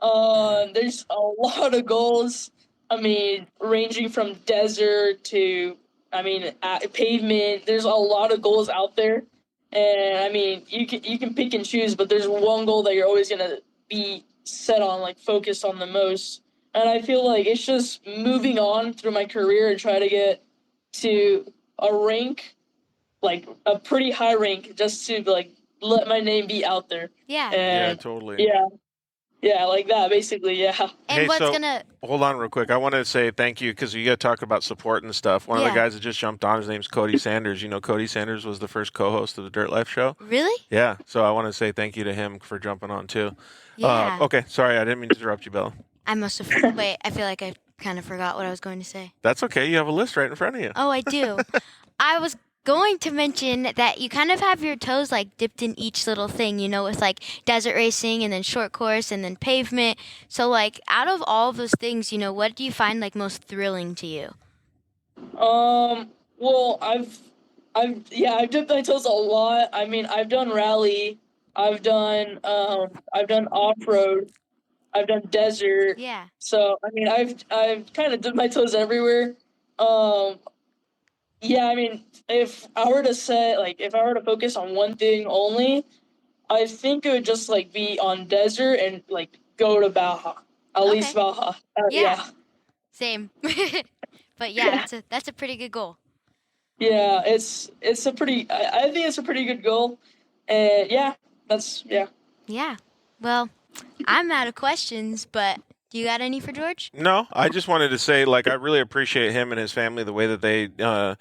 There's a lot of goals. I mean, ranging from desert to, I mean, pavement. There's a lot of goals out there, and I mean, you can pick and choose, but there's one goal that you're always gonna be set on, like focused on the most. And I feel like it's just moving on through my career and try to get to a rank, like a pretty high rank, just to like let my name be out there. Yeah. Yeah, And totally. yeah, like that, basically, yeah. And Hey, what's so going to. hold on real quick. I want to say thank you because you got to talk about support and stuff. One of Yeah. the guys that just jumped on, his name's Cody Sanders. You know, Cody Sanders was the first co-host of the Dirt Life show. Really? Yeah, so I want to say thank you to him for jumping on too. Yeah. Okay, sorry, I didn't mean to interrupt you, Bella. I must have. Wait, I feel like I kind of forgot what I was going to say. That's okay. You have a list right in front of you. Oh, I do. I was going to mention that you kind of have your toes like dipped in each little thing, with like desert racing and then short course and then pavement. So like out of all of those things, what do you find like most thrilling to you? Well, I've dipped my toes a lot. I mean, I've done rally, I've done off-road, I've done desert. Yeah. So, I mean, I've kind of dipped my toes everywhere. Um, yeah, I mean, if I were to focus on one thing only, I think it would just like be on desert and like go to Baja, at least Okay. Baja. Yeah. Same. But yeah, that's a pretty good goal. Yeah, it's a pretty. I think it's a pretty good goal, and yeah. Yeah. Well, I'm out of questions, but do you got any for George? No, I just wanted to say, like, I really appreciate him and his family, the way that they, I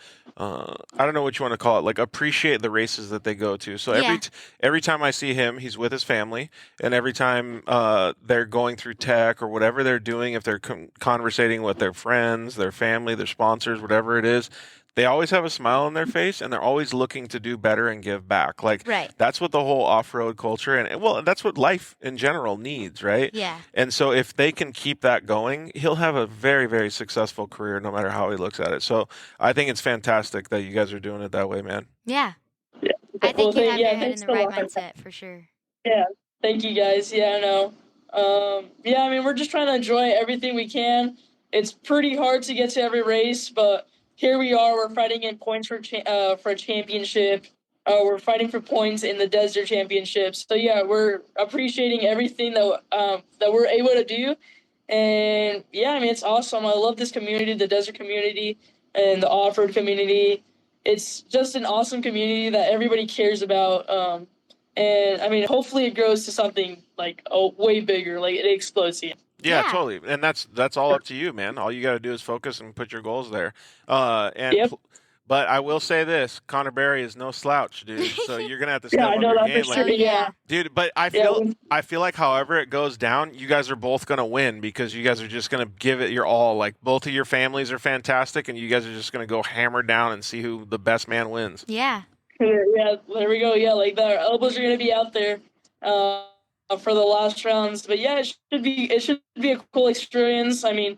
don't know what you want to call it, like, appreciate the races that they go to. So Yeah. every time I see him, he's with his family, and every time they're going through tech or whatever they're doing, if they're conversating with their friends, their family, their sponsors, whatever it is, they always have a smile on their face, and they're always looking to do better and give back. Like, Right. that's what the whole off-road culture and well, that's what life in general needs, right? Yeah. And so if they can keep that going, he'll have a very, very successful career no matter how he looks at it. So I think it's fantastic that you guys are doing it that way, man. Yeah. Yeah. I think you have your head in thanks the a right lot. mindset for sure. Yeah, thank you guys. Yeah, I know. Yeah, I mean, we're just trying to enjoy everything we can. It's pretty hard to get to every race, but here we are. We're fighting in points for a championship. We're fighting for points in the desert championships. So yeah, we're appreciating everything that we're able to do. And yeah, I mean, it's awesome. I love this community, the desert community and the off-road community. It's just an awesome community that everybody cares about. And I mean, hopefully it grows to something like way bigger, like it explodes here. Yeah, Yeah. totally. And that's all up to you, man. All you got to do is focus and put your goals there. Yep. But I will say this, Connor Berry is no slouch, dude. So you're gonna have to step Yeah, I up know your that game, for like, Oh, sure. yeah. dude. But I feel like however it goes down, you guys are both gonna win because you guys are just gonna give it your all. Like both of your families are fantastic, and you guys are just gonna go hammer down and see who the best man wins. Yeah. Yeah, there we go. Yeah, like our elbows are gonna be out there for the last rounds. But yeah, it should be a cool experience. I mean,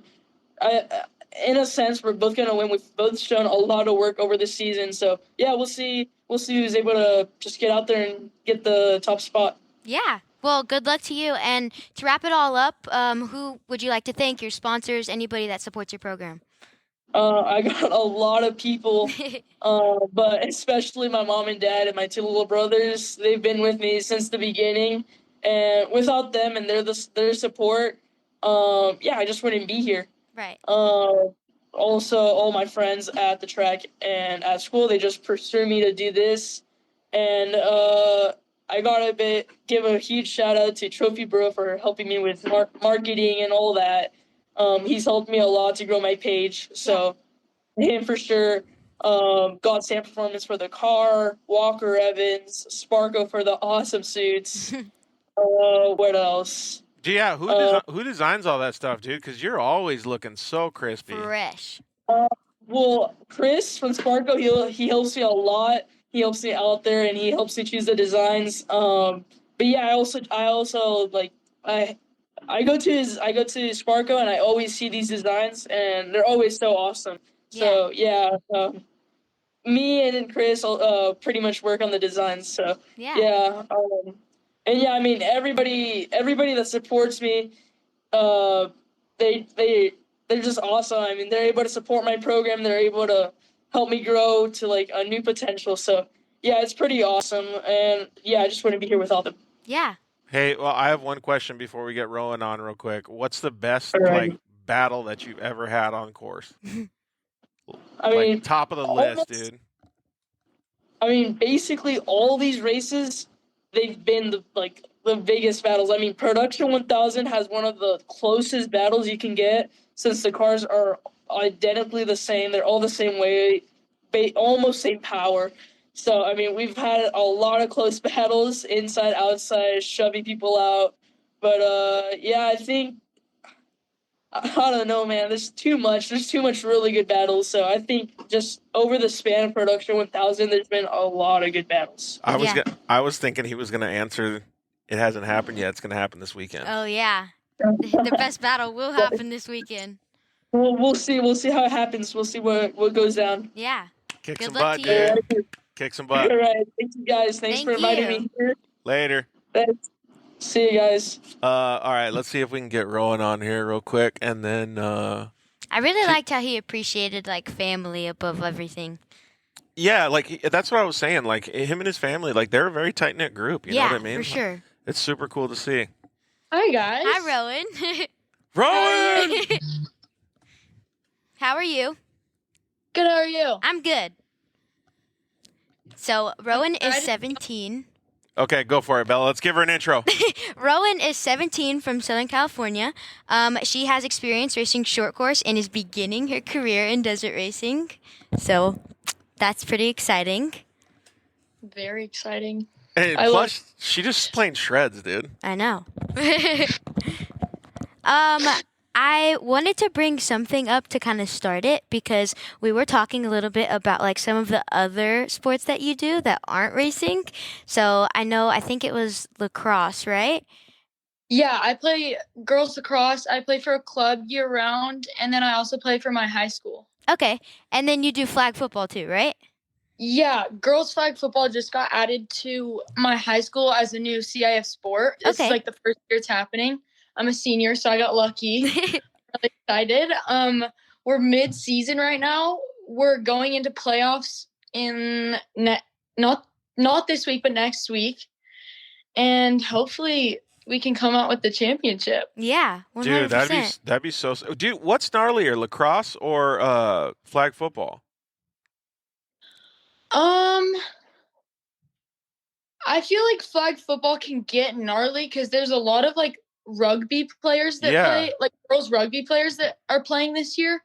in a sense, we're both gonna win. We've both shown a lot of work over the season. So yeah, we'll see. We'll see who's able to just get out there and get the top spot. Yeah. Well, good luck to you. And to wrap it all up, who would you like to thank? Your sponsors, anybody that supports your program? I got a lot of people, but especially my mom and dad and my two little brothers. They've been with me since the beginning, and without them and their support, yeah, I just wouldn't be here. Right. Also, all my friends at the track and at school, they just pursued me to do this, and I gotta give a huge shout out to Trophy Bro for helping me with marketing and all that. He's helped me a lot to grow my page. So him for sure. God Sam Performance for the car, Walker Evans, Sparko for the awesome suits. What else? Yeah, who designs all that stuff, dude? Because you're always looking so crispy. Fresh. Well, Chris from Sparko, he helps me a lot. He helps me out there, and he helps me choose the designs. But yeah, I also like I go to Sparko, and I always see these designs, and they're always so awesome. So yeah, me and then Chris pretty much work on the designs. So Yeah. and yeah, I mean everybody that supports me, they're just awesome. I mean, they're able to support my program. They're able to help me grow to like a new potential. So yeah, it's pretty awesome. And yeah, I just wouldn't be here without them. Yeah. Hey, well, I have one question before we get Rhowan on real quick. What's the best Alright. like battle that you've ever had on course? I Like mean, top of the list, dude. I mean, basically all these races, they've been the biggest battles. I mean, Production 1000 has one of the closest battles you can get since the cars are identically the same. They're all the same weight, almost same power. So, I mean, we've had a lot of close battles, inside, outside, shoving people out. But, yeah, I think, I don't know, man. There's too much. There's too much really good battles. So I think just over the span of Production 1000, there's been a lot of good battles. I was thinking he was gonna answer. It hasn't happened yet. It's gonna happen this weekend. Oh, yeah. The best battle will happen this weekend. We'll see. We'll see how it happens. We'll see what goes down. Yeah. Kick Good some luck butt, to you. dude. Kick some butt. All right. Thank you, guys. Thanks Thank for inviting you. me here. Later. Thanks. See you guys. All right, let's see if we can get Rhowan on here real quick, and then I really liked how he appreciated like family above everything. yeah, like that's what I was saying. Like him and his family, like they're a very tight knit group. You know what I mean? for sure. It's super cool to see. Hi guys. Hi, Rowan. Rhowan. How are you? Good. How are you? I'm good. So Rowan is excited. 17. Okay, go for it, Bella. Let's give her an intro. Rowan is 17 from Southern California. She has experience racing short course and is beginning her career in desert racing. So that's pretty exciting. Very exciting. And I plus, she just plain shreds, dude. I know. I wanted to bring something up to kind of start it because we were talking a little bit about like some of the other sports that you do that aren't racing. So I think it was lacrosse, right? Yeah, I play girls lacrosse. I play for a club year round, and then I also play for my high school. Okay. And then you do flag football too, right? Yeah, girls flag football just got added to my high school as a new CIF sport. This is Okay. like the first year it's happening. I'm a senior, so I got lucky. Really excited. We're mid-season right now. We're going into playoffs in not this week, but next week, and hopefully we can come out with the championship. Yeah, 100%. Dude, that'd be so. Dude, what's gnarlier, lacrosse or flag football? I feel like flag football can get gnarly because there's a lot of like rugby players that play, like girls rugby players that are playing this year.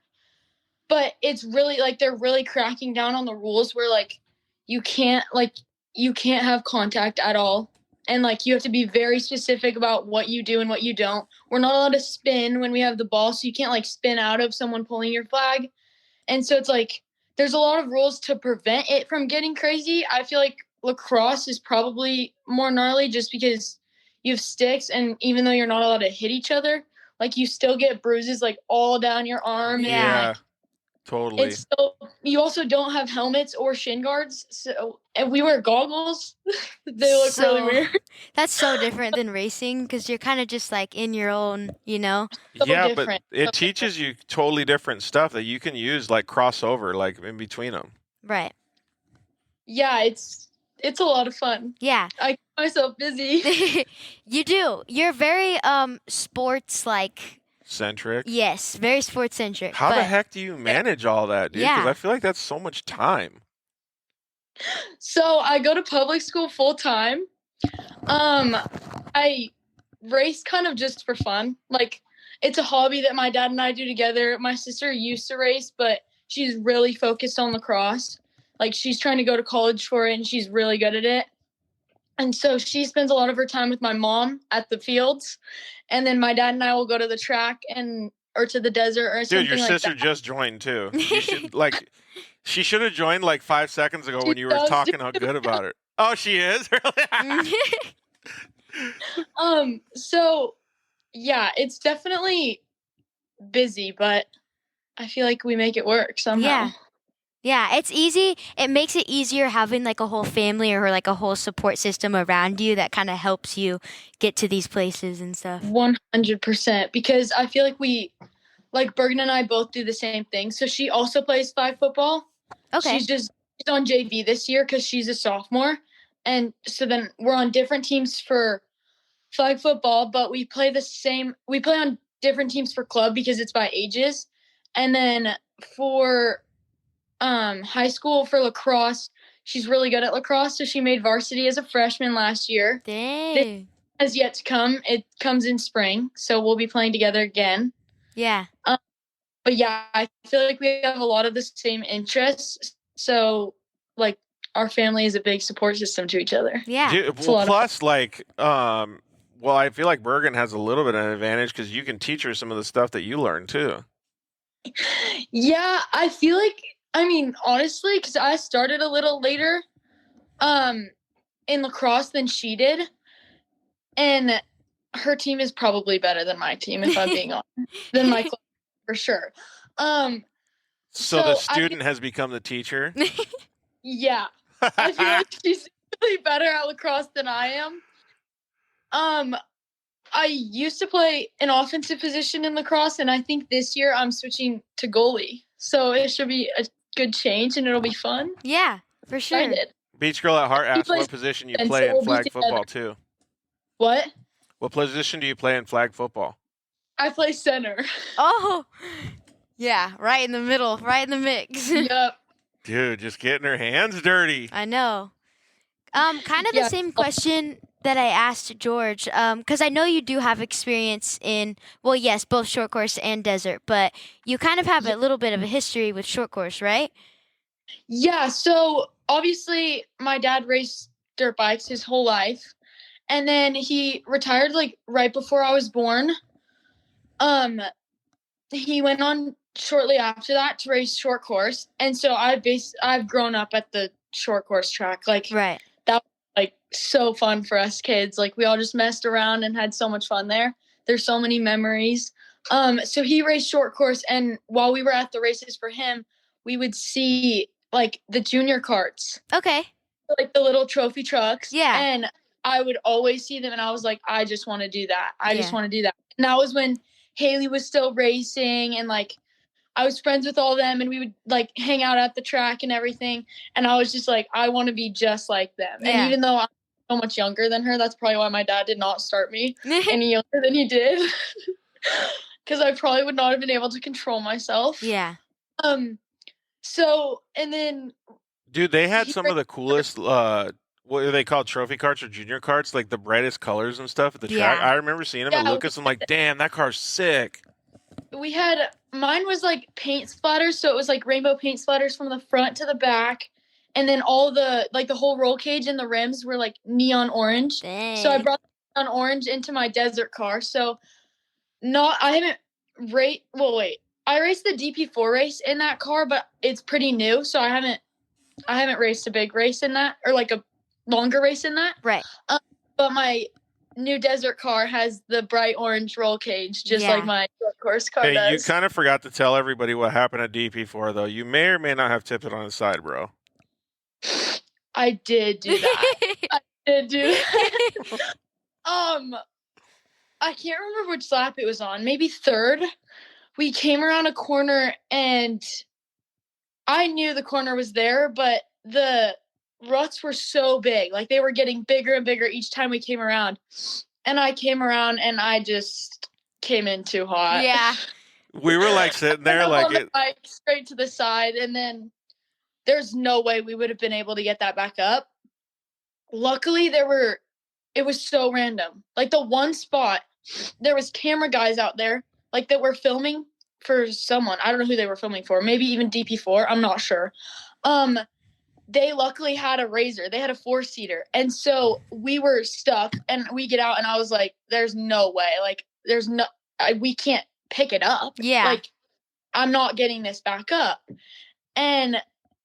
But it's really like they're really cracking down on the rules where like you can't have contact at all. And like you have to be very specific about what you do and what you don't. We're not allowed to spin when we have the ball, so you can't like spin out of someone pulling your flag. And so it's like there's a lot of rules to prevent it from getting crazy. I feel like lacrosse is probably more gnarly just because you have sticks, and even though you're not allowed to hit each other, like you still get bruises like all down your arm. Yeah. And Totally. it's so you also don't have helmets or shin guards, so and we wear goggles. They look really weird. That's so different than racing because you're kind of just like in your own, So Yeah, different. but it teaches you totally different stuff that you can use like crossover, like in between them. Right. Yeah, it's a lot of fun. Yeah. I keep myself busy. You do. You're very sports like. Centric. Yes, very sports centric. How the heck do you manage all that, dude? Because Yeah. I feel like that's so much time. So I go to public school full time. I race kind of just for fun. Like it's a hobby that my dad and I do together. My sister used to race, but she's really focused on lacrosse. Like she's trying to go to college for it, and she's really good at it. And so she spends a lot of her time with my mom at the fields, and then my dad and I will go to the track or to the desert or something like that. Dude, your sister just joined too. You should, she should have joined like 5 seconds ago when you were does talking how good about her. Oh, she is? Really? So yeah, it's definitely busy, but I feel like we make it work somehow. Yeah. Yeah, it's easy. It makes it easier having like a whole family or like a whole support system around you that kind of helps you get to these places and stuff. 100%, because I feel like Bergen and I both do the same thing. So she also plays flag football. Okay. She's on JV this year because she's a sophomore. And so then we're on different teams for flag football, but we play on different teams for club because it's by ages. And then for high school for lacrosse, she's really good at lacrosse, so she made varsity as a freshman last year. Dang. This has yet to come. It comes in spring, so we'll be playing together again. Yeah. But yeah, I feel like we have a lot of the same interests, so like our family is a big support system to each other. Yeah. Dude, well, plus, well, I feel like Bergen has a little bit of an advantage because you can teach her some of the stuff that you learned too. Yeah, I feel like, I mean, honestly, because I started a little later in lacrosse than she did, and her team is probably better than my team, if I'm being honest, than my club, for sure. So the student has become the teacher? Yeah. I feel like she's really better at lacrosse than I am. I used to play an offensive position in lacrosse, and I think this year I'm switching to goalie. So it should be a good change, and it'll be fun. Yeah, for sure. Excited. Beach Girl at Heart asked plays what position you and play so in we'll be flag together. football too. What? What position do you play in flag football? I play center. Oh, yeah, right in the middle, right in the mix. Yep. Dude, just getting her hands dirty. I know. Kind of the same question that I asked George, because I know you do have experience in, well, yes, both short course and desert, but you kind of have a little bit of a history with short course, right? Yeah, so obviously my dad raced dirt bikes his whole life, and then he retired like right before I was born. he went on shortly after that to race short course, and so I've grown up at the short course track. Like Right. that was like so fun for us kids. Like we all just messed around and had so much fun there. There's so many memories. So he raced short course, and while we were at the races for him, we would see like the junior carts. Okay. Like the little trophy trucks. Yeah. And I would always see them, and I was like, I just want to do that. I just Yeah. want to do that. And that was when Haley was still racing, and like I was friends with all of them, and we would like hang out at the track and everything. And I was just like, I want to be just like them. Yeah. And even though I'm so much younger than her, that's probably why my dad did not start me any younger than he did. Because I probably would not have been able to control myself. Yeah. So, and then Dude, they had some of the coolest, what are they called, trophy carts or junior carts, like the brightest colors and stuff at the track. Yeah. I remember seeing them at Lucas. I'm like, damn, that car's sick. we had, mine was like paint splatters, so it was like rainbow paint splatters from the front to the back, and then all the like the whole roll cage and the rims were like neon orange. Dang. So I brought the neon orange into my desert car. So I haven't I raced the DP4 race in that car, but it's pretty new, so I haven't raced a big race in that, or like a longer race in that. Right. But my new desert car has the bright orange roll cage, just like my short course car does. Hey, you kind of forgot to tell everybody what happened at DP4, though. You may or may not have tipped it on the side, bro. I did do that. I did do that. I can't remember which lap it was on. Maybe third. We came around a corner, and I knew the corner was there, but the ruts were so big. Like, they were getting bigger and bigger each time we came around. And I came around, and I just came in too hot. Yeah. We were like sitting there like it bike straight to the side, and then there's no way we would have been able to get that back up. Luckily, it was so random. Like, the one spot, there was camera guys out there, like, that were filming for someone. I don't know who they were filming for. Maybe even DP4. I'm not sure. They luckily had a Razor. They had a 4-seater. And so we were stuck, and we get out, and I was like, there's no way. Like, we can't pick it up. Yeah. Like, I'm not getting this back up. And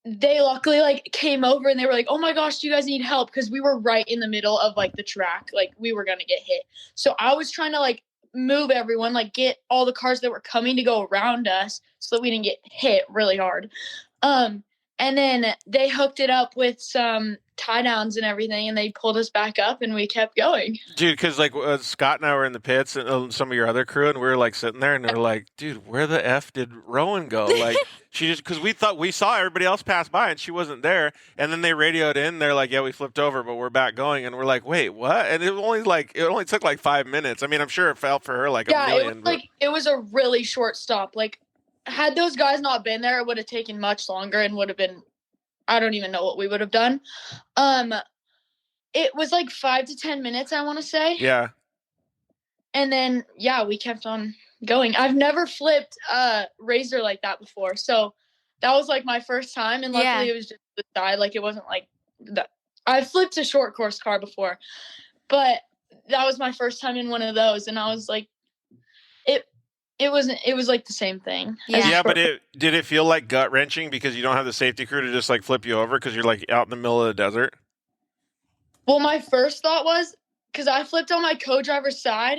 they luckily like came over, and they were like, oh my gosh, do you guys need help? Because we were right in the middle of like the track. Like, we were going to get hit. So I was trying to like move everyone, like get all the cars that were coming to go around us so that we didn't get hit really hard. And then they hooked it up with some tie downs and everything, and they pulled us back up, and we kept going. Dude, because like Scott and I were in the pits, and some of your other crew, and we were like sitting there, and they're like, dude, where the F did Rhowan go? Like, she just, because we saw everybody else pass by, and she wasn't there. And then they radioed in, they're like, yeah, we flipped over, but we're back going. And we're like, wait, what? And it only took like 5 minutes. I mean, I'm sure it felt for her like a million. It was a really short stop. Like, had those guys not been there, it would have taken much longer and would have been, I don't even know what we would have done. It was like 5 to 10 minutes, I want to say. Yeah. And then, we kept on going. I've never flipped a Razor like that before. So that was like my first time. And luckily it was just the side. Like, it wasn't like that. I flipped a short course car before, but that was my first time in one of those. And I was like, it was like the same thing. Yeah, but did it feel like gut wrenching because you don't have the safety crew to just like flip you over because you're like out in the middle of the desert? Well, my first thought was, because I flipped on my co-driver's side,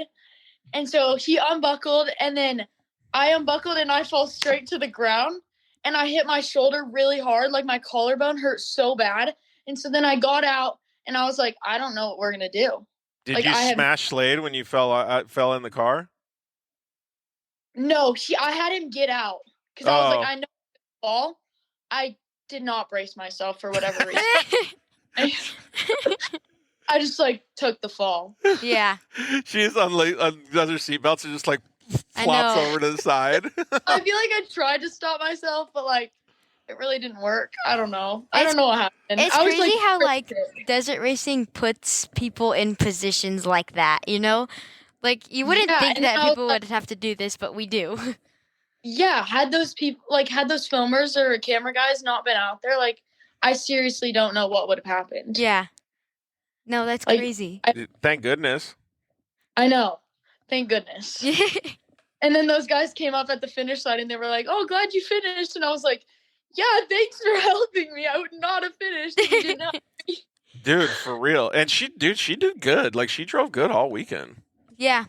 and so he unbuckled, and then I unbuckled, and I fall straight to the ground, and I hit my shoulder really hard, like my collarbone hurt so bad. And so then I got out, and I was like, I don't know what we're gonna do. Did you smash Slade when you fell in the car? No, I had him get out because I was like, I know fall. I did not brace myself for whatever reason. I just like took the fall. Yeah. She just does her seatbelts and just like flops over to the side. I feel like I tried to stop myself, but like it really didn't work. I don't know. I don't know what happened. It's crazy how like desert racing puts people in positions like that, you know? Like, you wouldn't think that people would have to do this, but we do. Yeah, had those filmers or camera guys not been out there, like, I seriously don't know what would have happened. Yeah. No, that's crazy. Thank goodness. I know. Thank goodness. And then those guys came up at the finish line and they were like, "Oh, glad you finished." And I was like, "Yeah, thanks for helping me. I would not have finished if you didn't help me." Dude, for real. And she did good. Like, she drove good all weekend. Yeah.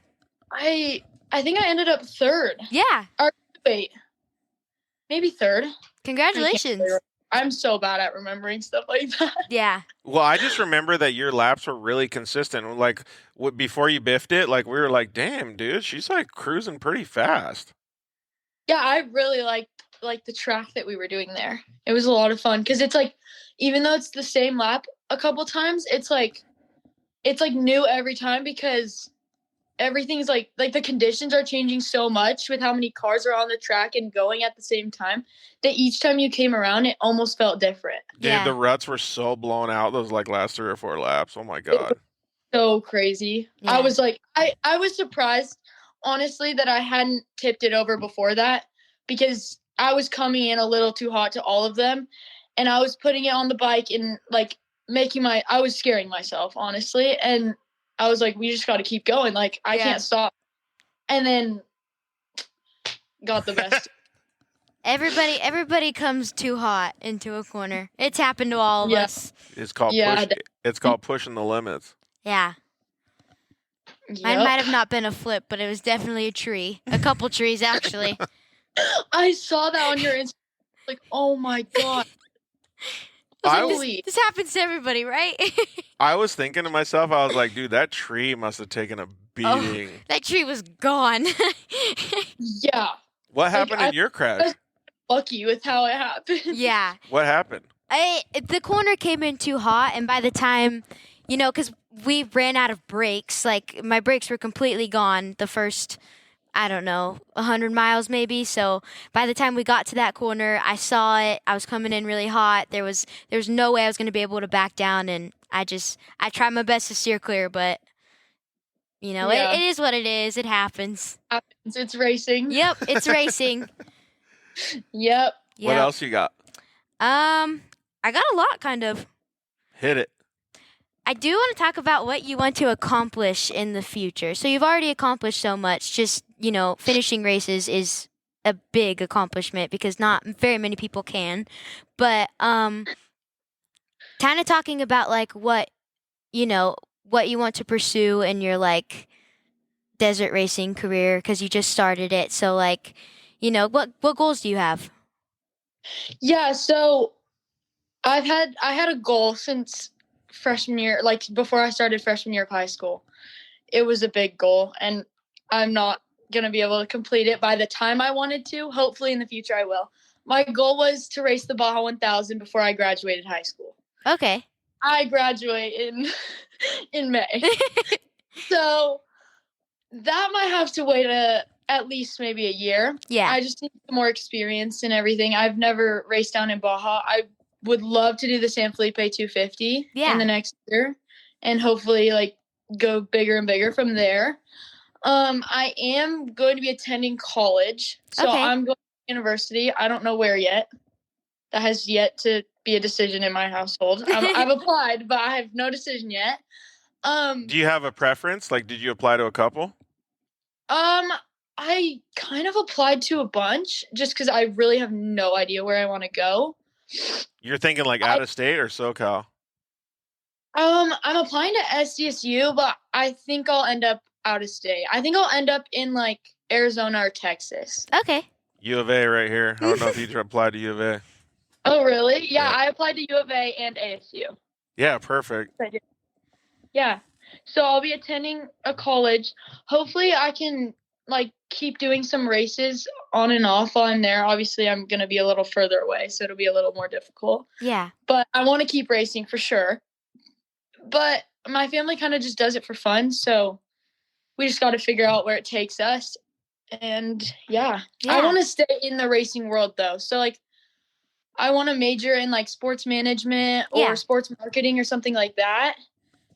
I think I ended up third. Yeah. Or wait, maybe third. Congratulations. I'm so bad at remembering stuff like that. Yeah. Well, I just remember that your laps were really consistent. Like, before you biffed it, like, we were like, damn, dude, she's like cruising pretty fast. Yeah, I really liked the track that we were doing there. It was a lot of fun because it's like, even though it's the same lap a couple times, it's like new every time because everything's like the conditions are changing so much with how many cars are on the track and going at the same time that each time you came around, it almost felt different. Dude, the ruts were so blown out those like last 3 or 4 laps. Oh my God. So crazy. Yeah. I was like, I was surprised, honestly, that I hadn't tipped it over before that because I was coming in a little too hot to all of them and I was putting it on the bike and like I was scaring myself, honestly. And I was like, we just got to keep going. Like, I can't stop. And then got the best. Everybody comes too hot into a corner. It's happened to all of us. It's called pushing the limits. Yeah. Yep. Mine might have not been a flip, but it was definitely a tree. A couple trees, actually. I saw that on your Instagram. Like, oh my God. This happens to everybody, right? I was thinking to myself, I was like, dude, that tree must have taken a beating. Oh, that tree was gone. Yeah. What happened in your crash? I was lucky with how it happened. Yeah. What happened? The corner came in too hot, and by the time, because we ran out of brakes, like my brakes were completely gone the first, I don't know, 100 miles maybe. So by the time we got to that corner, I saw it. I was coming in really hot. There was no way I was going to be able to back down, and I tried my best to steer clear, but it is what it is. It happens. It's racing. Yep, it's racing. Yep. What else you got? I got a lot, kind of. Hit it. I do want to talk about what you want to accomplish in the future. So you've already accomplished so much. Just, finishing races is a big accomplishment because not very many people can. But kind of talking about like what you want to pursue in your like desert racing career because you just started it. So like, what goals do you have? Yeah, so I had a goal since freshman year, like before I started freshman year of high school. It was a big goal and I'm not going to be able to complete it by the time I wanted to. Hopefully in the future I will. My goal was to race the Baja 1000 before I graduated high school. Okay. I graduate in May. So that might have to wait at least maybe a year. Yeah. I just need more experience and everything. I've never raced down in Baja. I would love to do the San Felipe 250 in the next year and hopefully like go bigger and bigger from there. I am going to be attending college. So I'm going to university. I don't know where yet. That has yet to be a decision in my household. I've applied, but I have no decision yet. Do you have a preference? Like, did you apply to a couple? I kind of applied to a bunch just because I really have no idea where I want to go. You're thinking like out of state or SoCal? I'm applying to SDSU, but I think I'll end up out of state. I think I'll end up in like Arizona or Texas. Okay. U of A right here. I don't know if you applied to U of A. Oh, really? Yeah, I applied to U of A and ASU. Yeah, perfect. Yeah. So I'll be attending a college. Hopefully I can like keep doing some races on and off while I'm there. Obviously I'm going to be a little further away, so it'll be a little more difficult. Yeah. But I want to keep racing for sure. But my family kind of just does it for fun, so we just got to figure out where it takes us. And I want to stay in the racing world though. So like I want to major in like sports management or sports marketing or something like that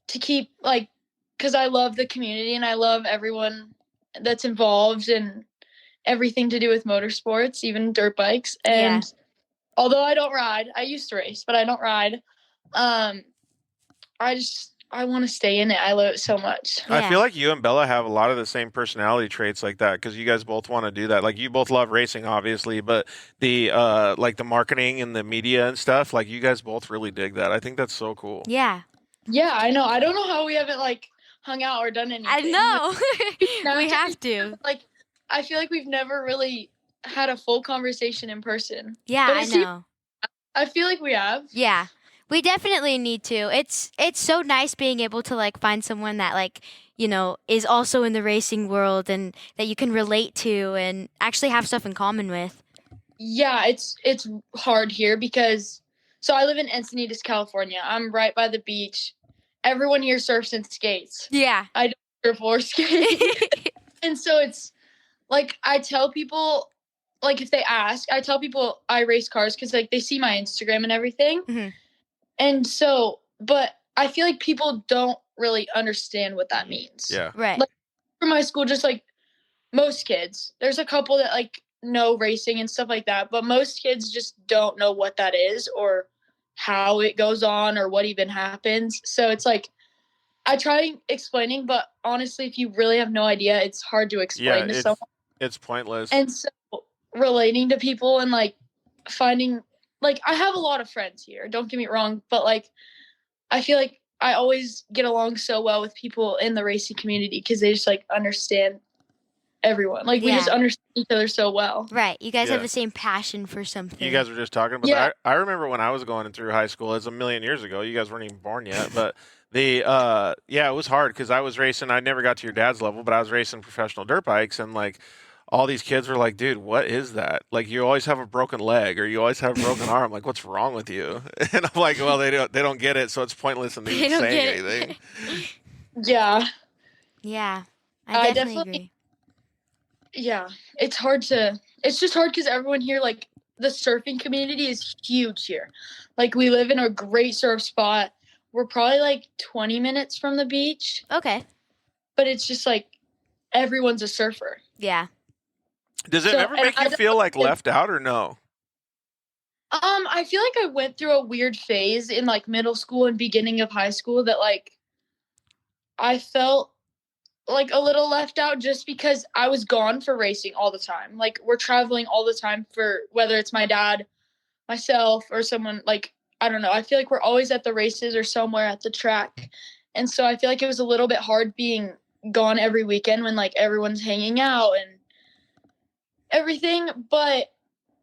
to keep like, because I love the community and I love everyone that's involved and everything to do with motorsports, even dirt bikes. And although I don't ride, I used to race, but I don't ride. I I want to stay in it. I love it so much. I Yeah. feel like you and Bella have a lot of the same personality traits like that because you guys both want to do that. Like you both love racing, obviously, but the like the marketing and the media and stuff, like you guys both really dig that. I think that's so cool. Yeah. Yeah, I know. I don't know how we haven't like hung out or done anything. I know. Now We that have to. Like, I feel like we've never really had a full conversation in person. Yeah, But I it seems- know. I feel like we have. Yeah. We definitely need to. It's so nice being able to like find someone that like, you know, is also in the racing world and that you can relate to and actually have stuff in common with. Yeah, it's hard here because so I live in Encinitas, California. I'm right by the beach. Everyone here surfs and skates. Yeah. I don't surf or skate. And so it's like I tell people, like if they ask, I tell people I race cars because like they see my Instagram and everything. Mhm. And so, but I feel like people don't really understand what that means. Yeah. Right. Like for my school, just like most kids, there's a couple that like know racing and stuff like that, but most kids just don't know what that is or how it goes on or what even happens. So it's like I try explaining, but honestly, if you really have no idea, it's hard to explain to someone. It's pointless. And so relating to people and like finding like I have a lot of friends here, don't get me wrong, but like I feel like I always get along so well with people in the racing community because they just like understand everyone. Like we just understand each other so well. Right. You guys Yeah. have the same passion for something. You guys were just talking about that. I remember when I was going through high school, it's a million years ago. You guys weren't even born yet, but it was hard because I was racing. I never got to your dad's level, but I was racing professional dirt bikes, and like all these kids were like, "Dude, what is that? Like, you always have a broken leg or you always have a broken arm. Like, what's wrong with you?" And I'm like, "Well, they don't get it, so it's pointless in even saying anything." Yeah. Yeah. I definitely agree. Yeah, it's just hard because everyone here, like, the surfing community is huge here. Like, we live in a great surf spot. We're probably, like, 20 minutes from the beach. Okay. But it's just, like, everyone's a surfer. Yeah. Does it ever make you feel, like, left out or no? I feel like I went through a weird phase in, like, middle school and beginning of high school that, like, I felt like a little left out just because I was gone for racing all the time. Like we're traveling all the time for whether it's my dad, myself, or someone like, I don't know. I feel like we're always at the races or somewhere at the track. And so I feel like it was a little bit hard being gone every weekend when like everyone's hanging out and everything. But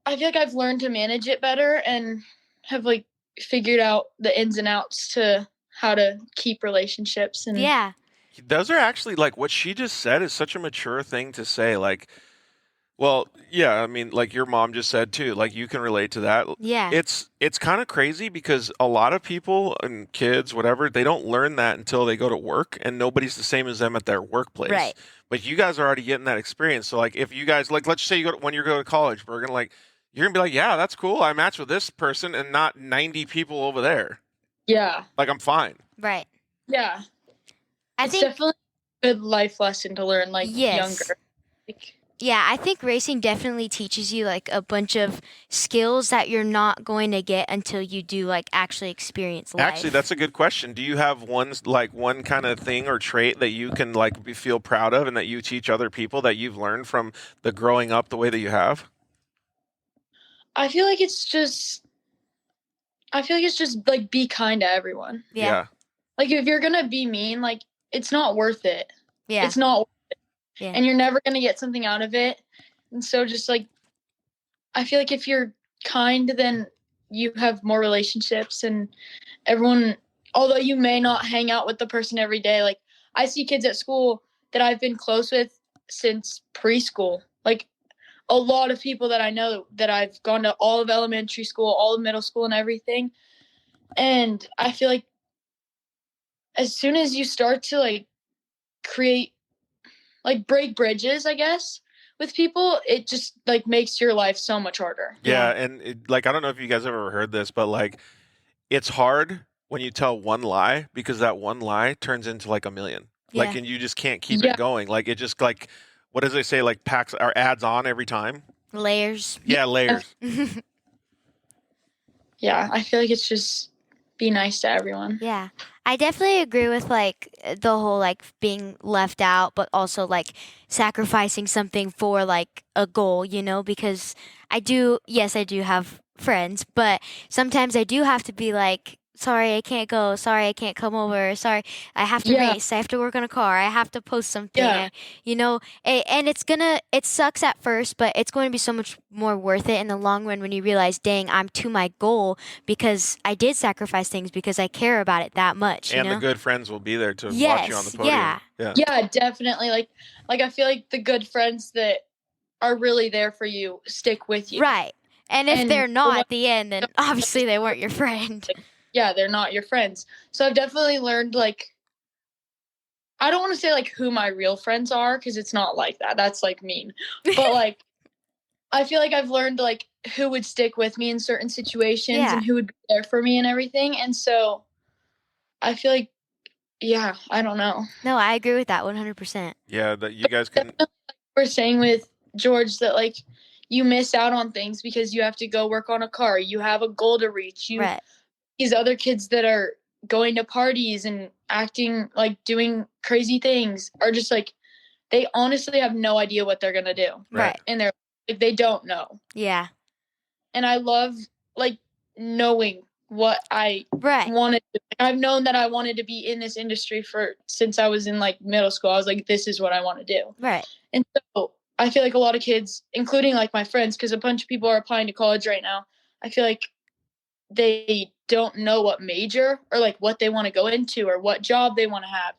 I feel like I've learned to manage it better and have like figured out the ins and outs to how to keep relationships. And yeah. Those are actually, like, what she just said is such a mature thing to say. Like, well, yeah, I mean, like your mom just said too, like you can relate to that. Yeah. It's kind of crazy because a lot of people and kids, whatever, they don't learn that until they go to work and nobody's the same as them at their workplace. Right. But you guys are already getting that experience. So like if you guys, like, let's say when you go to college, Bergen, like you're gonna be like, yeah, that's cool. I match with this person and not 90 people over there. Yeah. Like I'm fine. Right. Yeah. I it's think definitely a good life lesson to learn, like younger. Yeah, I think racing definitely teaches you like a bunch of skills that you're not going to get until you do like actually experience life. Actually, that's a good question. Do you have one kind of thing or trait that you can like feel proud of and that you teach other people that you've learned from the growing up the way that you have? I feel like it's just like be kind to everyone. Yeah. Like if you're gonna be mean, like it's not worth it. Yeah. It's not worth it. Yeah. And you're never gonna get something out of it. And so just like I feel like if you're kind, then you have more relationships and everyone, although you may not hang out with the person every day, like I see kids at school that I've been close with since preschool. Like a lot of people that I know that I've gone to all of elementary school, all of middle school and everything. And I feel like as soon as you start to like create, like break bridges, I guess, with people, it just like makes your life so much harder. Yeah. And like, I don't know if you guys ever heard this, but like it's hard when you tell one lie because that one lie turns into like a million. Yeah. Like, and you just can't keep it going. Like it just like, what does they say? Like packs or adds on every time. Layers. Yeah. Layers. Yeah. I feel like it's just be nice to everyone. Yeah. I definitely agree with like the whole like being left out, but also like sacrificing something for like a goal, because yes, I do have friends, but sometimes I do have to be like, sorry, I can't go. Sorry, I can't come over. Sorry, I have to Yeah. race. I have to work on a car. I have to post something. Yeah. And it sucks at first, but it's going to be so much more worth it in the long run when you realize, dang, I'm to my goal because I did sacrifice things because I care about it that much. And the good friends will be there to watch you on the Yes, podium. yeah. Yeah, definitely. Like I feel like the good friends that are really there for you stick with you. Right. And if And they're the not ones at the end, then obviously they weren't your friend. yeah, they're not your friends. So I've definitely learned like I don't want to say like who my real friends are because it's not like that. That's like mean. But like I feel like I've learned like who would stick with me in certain situations Yeah. and who would be there for me and everything. And so I feel like yeah, I don't know. No, I agree with that 100%. Yeah, that you guys can. We're saying with George that like you miss out on things because you have to go work on a car. You have a goal to reach. Right. These other kids that are going to parties and acting like doing crazy things are just like they honestly have no idea what they're gonna do. Right. And they're like they don't know. Yeah. And I love like knowing what I Right. wanted to, like, I've known that I wanted to be in this industry since I was in like middle school. I was like, this is what I want to do. Right. And so I feel like a lot of kids, including like my friends, because a bunch of people are applying to college right now, I feel like they don't know what major or like what they want to go into or what job they want to have.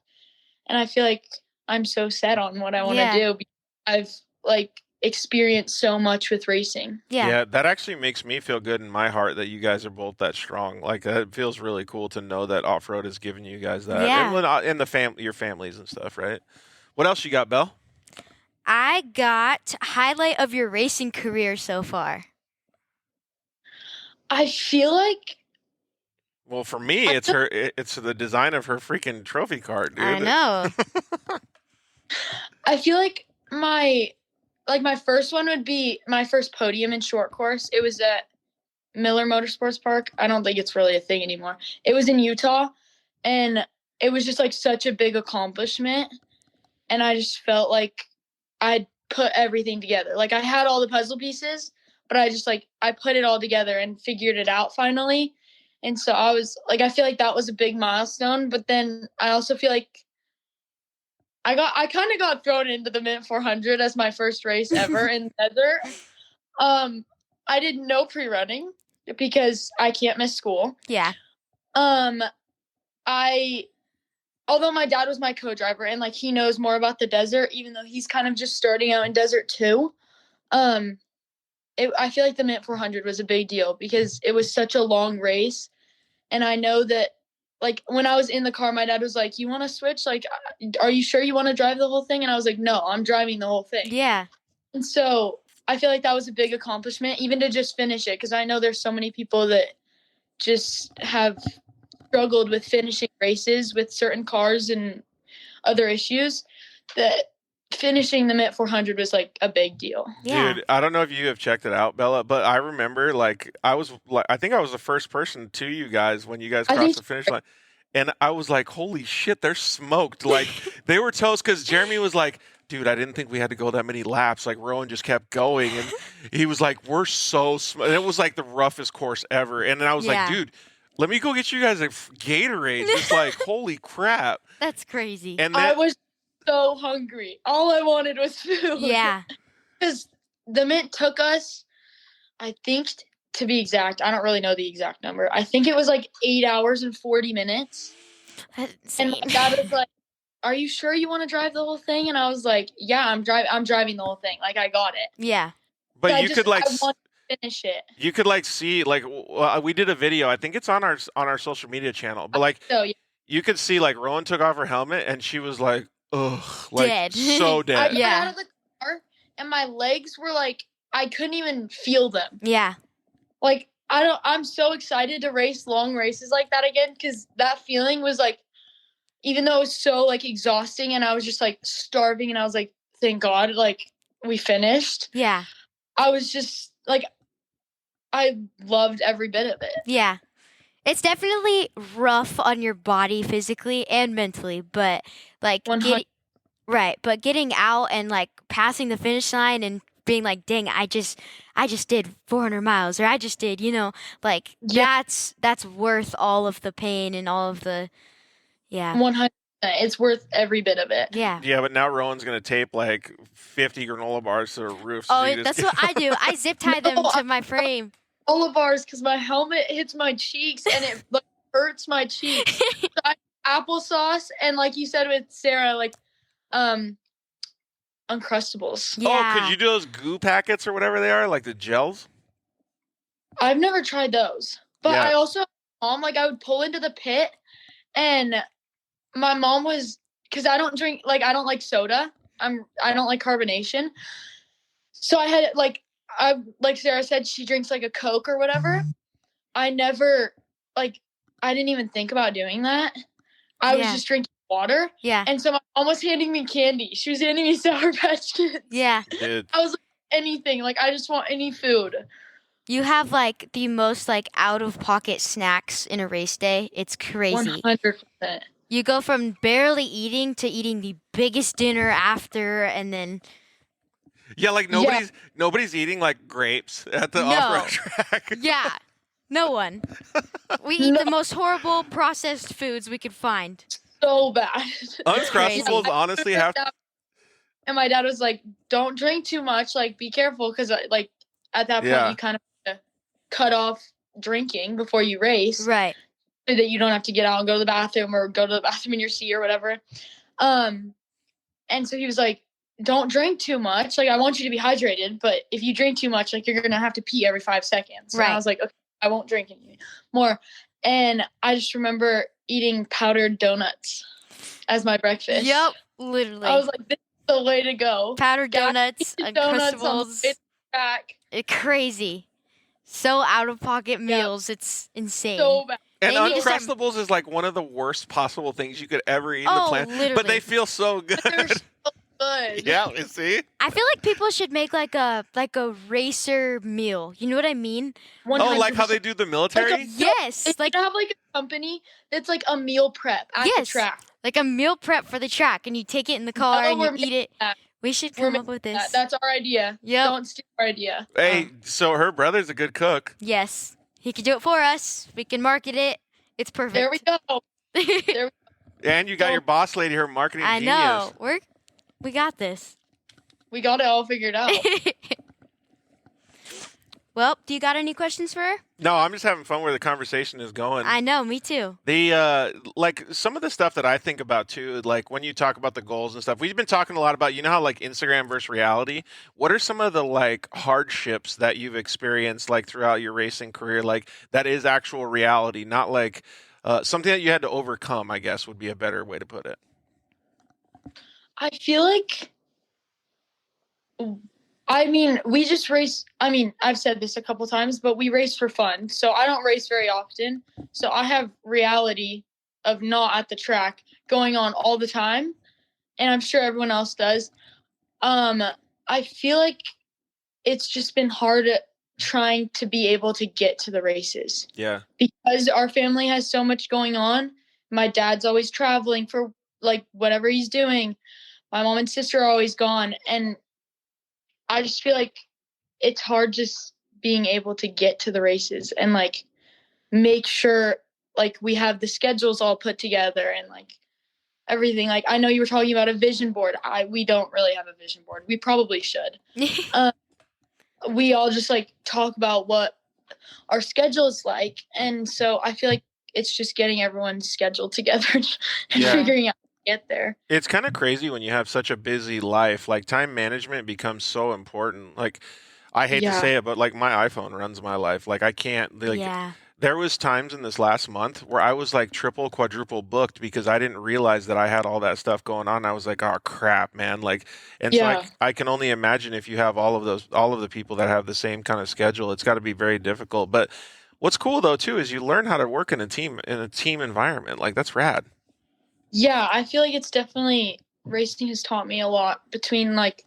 And I feel like I'm so set on what I want to do because I've like experienced so much with racing. Yeah. That actually makes me feel good in my heart that you guys are both that strong. Like it feels really cool to know that off-road has given you guys that. Yeah. And your families and stuff, right? What else you got, Belle? I got highlight of your racing career so far. I feel like Well, for me, it's the design of her freaking trophy card, dude. I know. I feel like my first one would be my first podium in short course. It was at Miller Motorsports Park. I don't think it's really a thing anymore. It was in Utah, and it was just like such a big accomplishment. And I just felt like I'd put everything together. Like I had all the puzzle pieces, but I put it all together and figured it out finally. And so I was like, I feel like that was a big milestone. But then I also feel like I kind of got thrown into the Mint 400 as my first race ever in the desert. I did no pre-running because I can't miss school. Yeah. Although my dad was my co-driver and like he knows more about the desert, even though he's kind of just starting out in desert too. I feel like the Mint 400 was a big deal because it was such a long race, and I know that like when I was in the car, my dad was like, "You want to switch? Like, are you sure you want to drive the whole thing?" And I was like, "No, I'm driving the whole thing." Yeah. And so I feel like that was a big accomplishment, even to just finish it, because I know there's so many people that just have struggled with finishing races with certain cars and other issues that finishing the Mint 400 was like a big deal. Yeah. Dude, I don't know if you have checked it out, Bella, but I remember I think I was the first person to you guys when you guys crossed the finish line. And I was like, holy shit, they're smoked. Like they were toast because Jeremy was like, dude, I didn't think we had to go that many laps. Like Rhowan just kept going. And he was like, we're so smoked. And it was like the roughest course ever. And then I was like, dude, let me go get you guys a Gatorade. Just like, holy crap. That's crazy. And I was so hungry. All I wanted was food. Yeah. Because the Mint took us, I think, to be exact, I don't really know the exact number. I think it was like 8 hours and 40 minutes. That's and my dad was like, "Are you sure you want to drive the whole thing?" And I was like, "Yeah, I'm driving the whole thing. Like I got it." Yeah. But so you could like I want to finish it. You could like see like we did a video. I think it's on our social media channel. But like you could see like Rhowan took off her helmet and she was like, ugh, like dead. So dead. I got out of the car and my legs were like I couldn't even feel them. Yeah. Like I'm so excited to race long races like that again because that feeling was like, even though it was so like exhausting and I was just like starving and I was like, thank God, like we finished. Yeah. I was just like, I loved every bit of it. Yeah. It's definitely rough on your body physically and mentally, but like 100. but getting out and like passing the finish line and being like, "Dang, I just did 400 miles," or "I just did," like Yeah. that's worth all of the pain and all of the 100%. It's worth every bit of it. yeah. Yeah, but now Rowan's gonna tape like 50 granola bars to the roof. So Oh, that's what I do. I zip tie them to my frame. All of ours, because my helmet hits my cheeks and it like hurts my cheeks. So I applesauce and like you said with Sarah, like Uncrustables. Yeah. Oh, could you do those goo packets or whatever they are, like the gels? I've never tried those, but Yeah. I also like I would pull into the pit, and my mom was because I don't drink I don't like soda. I don't like carbonation, so I had like Sarah said, she drinks like a Coke or whatever. I never I didn't even think about doing that. I was just drinking water. Yeah. And so my mom was handing me candy. She was handing me Sour Patch Kids. Yeah. Dude. I was like, anything. Like, I just want any food. You have like the most like out of pocket snacks in a race day. It's crazy. 100%. You go from barely eating to eating the biggest dinner after, and then Yeah, like nobody's eating like grapes at the off-road track. yeah, no one. We eat the most horrible processed foods we could find. So bad. Uncrustables honestly have. And my dad was like, "Don't drink too much. Like, be careful, because like at that point you kind of have to cut off drinking before you race, right? So that you don't have to get out and go to the bathroom or go to the bathroom in your seat or whatever." And so he was like, "Don't drink too much. Like, I want you to be hydrated, but if you drink too much, like, you're gonna have to pee every 5 seconds." Right. And I was like, "Okay, I won't drink anymore." And I just remember eating powdered donuts as my breakfast. Yep, literally. I was like, "This is the way to go." Powdered donuts, Uncrustables. Crazy. So out of pocket meals. It's insane. So bad. And Uncrustables is like one of the worst possible things you could ever eat in the planet. Literally. But they feel so good. They're so good. Yeah, you see? I feel like people should make like a racer meal. You know what I mean? 100%. Oh, like how they do the military? Yes. They Like have like a company that's like a meal prep at the track. Like a meal prep for the track, and you take it in the car and you eat it. That. We should come up with this. That's our idea. Yep. Don't steal our idea. Hey, so her brother's a good cook. Yes. He can do it for us. We can market it. It's perfect. There we go. There we go. And you got your boss lady, her marketing I genius. know. We got this. We got it all figured out. Well, do you got any questions for her? No, I'm just having fun where the conversation is going. I know, me too. The like some of the stuff that I think about too, like when you talk about the goals and stuff, we've been talking a lot about, how like Instagram versus reality. What are some of the like hardships that you've experienced like throughout your racing career, like that is actual reality, not like something that you had to overcome, I guess would be a better way to put it. I feel like, we just race. I've said this a couple times, but we race for fun. So I don't race very often. So I have reality of not at the track going on all the time. And I'm sure everyone else does. I feel like it's just been hard trying to be able to get to the races. Yeah. Because our family has so much going on. My dad's always traveling for like whatever he's doing. My mom and sister are always gone. And I just feel like it's hard just being able to get to the races and like make sure like we have the schedules all put together and like everything. Like I know you were talking about a vision board. We don't really have a vision board. We probably should. We all just like talk about what our schedule is like. And so I feel like it's just getting everyone's schedule together and figuring out get there. It's kind of crazy when you have such a busy life. Like time management becomes so important. Like I hate to say it, but like my iPhone runs my life. Like I can't there was times in this last month where I was like triple, quadruple booked because I didn't realize that I had all that stuff going on. I was like, oh crap, man. Like, and so I can only imagine if you have all of the people that have the same kind of schedule, it's got to be very difficult. But what's cool though too is you learn how to work in a team environment. Like that's rad. Yeah, I feel like it's definitely racing has taught me a lot between like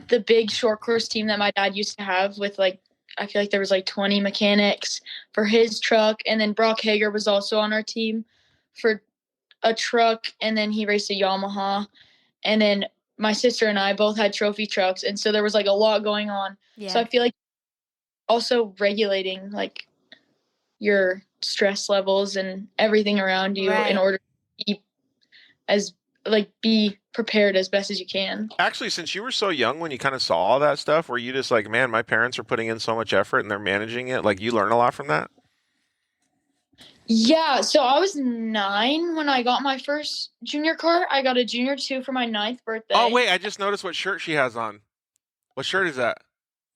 the big short course team that my dad used to have with like I feel like there was like 20 mechanics for his truck. And then Brock Hager was also on our team for a truck. And then he raced a Yamaha. And then my sister and I both had trophy trucks. And so there was like a lot going on. Yeah. So I feel like also regulating like your stress levels and everything around you in order to be prepared as best as you can. Actually, since you were so young when you kind of saw all that stuff, were you just like, man, my parents are putting in so much effort and they're managing it? Like, you learn a lot from that? Yeah, so I was 9 when I got my first junior car. I got a Junior 2 for my 9th birthday. Oh, wait, I just noticed what shirt she has on. What shirt is that?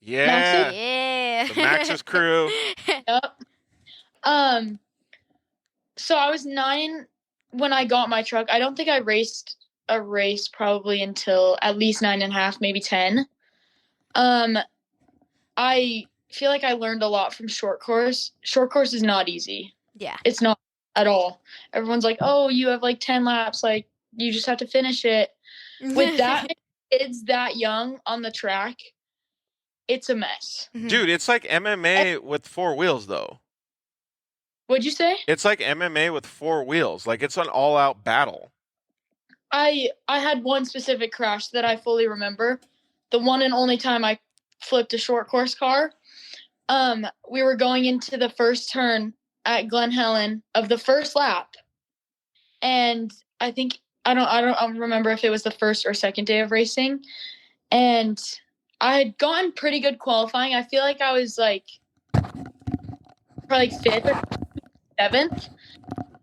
Yeah. Max's? Yeah. The Max's crew. Yep. So I was 9 when I got my truck. I don't think I raced a race probably until at least 9.5, maybe 10. I feel like I learned a lot from short course. Short course is not easy. Yeah. It's not at all. Everyone's like, oh, you have like 10 laps. Like, you just have to finish it. With that many kids that young on the track, it's a mess. Dude, it's like MMA with 4 wheels, though. What'd you say? It's like MMA with 4 wheels. Like, it's an all-out battle. I had one specific crash that I fully remember. The one and only time I flipped a short course car. We were going into the first turn at Glen Helen of the first lap. And I think I don't remember if it was the first or second day of racing. And I had gotten pretty good qualifying. I feel like I was like probably 5th or 7th.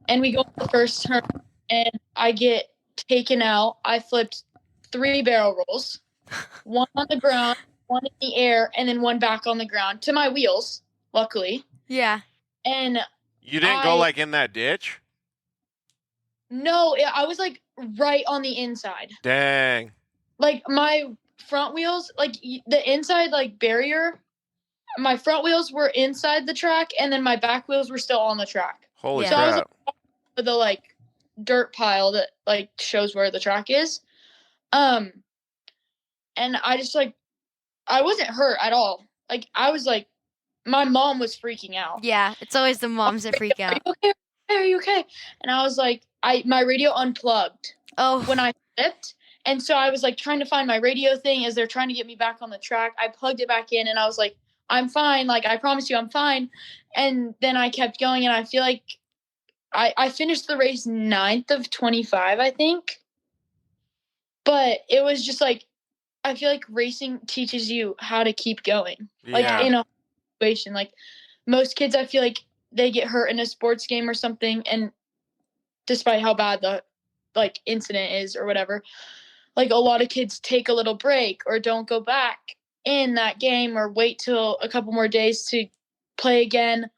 And we go to the first turn and I get taken out. I flipped 3 barrel rolls, 1 on the ground, 1 in the air, and then 1 back on the ground to my wheels, luckily. Yeah. And you didn't go like in that ditch? No, I was like right on the inside. Dang. Like my front wheels, like the inside like barrier, my front wheels were inside the track and then my back wheels were still on the track. Holy So I was crap. like, the like dirt pile that like shows where the track is. And I just like I wasn't hurt at all. Like I was like my mom was freaking out. Yeah, it's always the moms that freak out. Are you okay? Are you okay? And I was like, my radio unplugged when I flipped. And so I was like trying to find my radio thing as they're trying to get me back on the track. I plugged it back in and I was like, I'm fine. Like, I promise you I'm fine. And then I kept going and I feel like I finished the race 9th of 25, I think. But it was just like, I feel like racing teaches you how to keep going. Yeah. Like in a situation, like most kids, I feel like they get hurt in a sports game or something. And despite how bad the like incident is or whatever, like a lot of kids take a little break or don't go back in that game or wait till a couple more days to play again.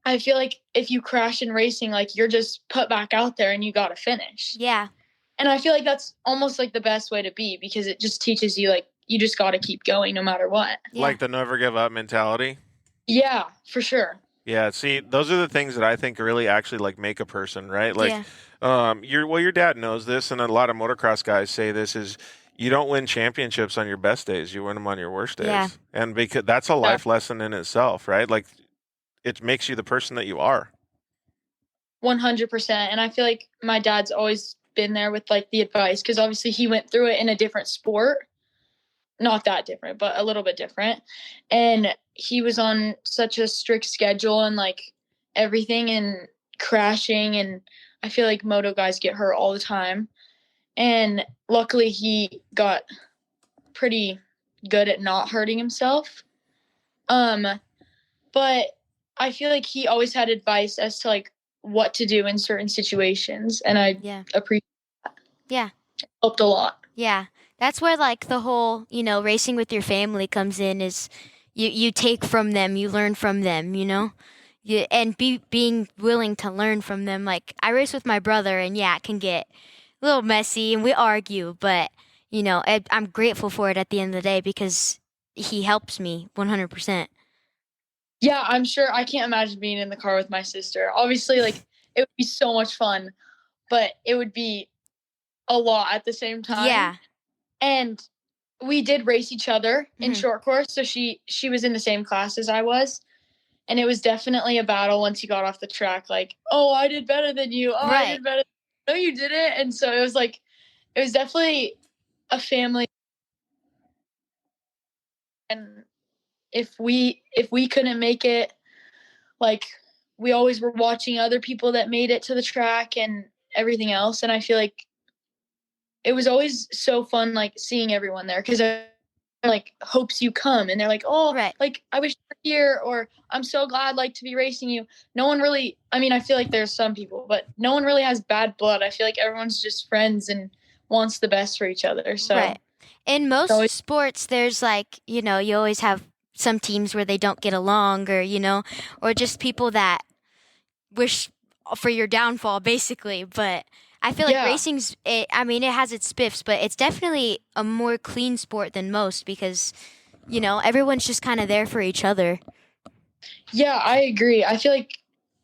I feel like if you crash in racing, like you're just put back out there and you got to finish. Yeah. And I feel like that's almost like the best way to be because it just teaches you like you just got to keep going no matter what. Yeah. Like the never give up mentality. Yeah, for sure. Yeah, see, those are the things that I think really actually like make a person, right? Like, your dad knows this, and a lot of motocross guys say this is you don't win championships on your best days; you win them on your worst days, Yeah. and because that's a life lesson in itself, right? Like, it makes you the person that you are. 100%. And I feel like my dad's always been there with like the advice because obviously he went through it in a different sport. Not that different, but a little bit different. And he was on such a strict schedule and like everything and crashing. And I feel like moto guys get hurt all the time. And luckily he got pretty good at not hurting himself. But I feel like he always had advice as to like what to do in certain situations. And I appreciate that. Yeah. It helped a lot. Yeah. That's where like the whole, racing with your family comes in is you take from them, you learn from them, and being willing to learn from them. Like I race with my brother and it can get a little messy and we argue, but I'm grateful for it at the end of the day because he helps me 100%. Yeah, I'm sure. I can't imagine being in the car with my sister. Obviously, like it would be so much fun, but it would be a lot at the same time. Yeah. And we did race each other in short course. So she was in the same class as I was. And it was definitely a battle once you got off the track. Like, oh, I did better than you. Oh, Right. I did better. No, you didn't. And so it was definitely a family. And if we couldn't make it, like, we always were watching other people that made it to the track and everything else. And I feel like it was always so fun, like, seeing everyone there, because like hopes you come and they're like, oh, Right. like, I wish you were here, or I'm so glad, like, to be racing you. No one really, I mean, I feel like there's some people, but no one really has bad blood. I feel like everyone's just friends and wants the best for each other. So Right. In most sports, there's like, you always have some teams where they don't get along, or, or just people that wish for your downfall, basically. But I feel like racing's, it has its spiffs, but it's definitely a more clean sport than most because, everyone's just kind of there for each other. Yeah, I agree. I feel like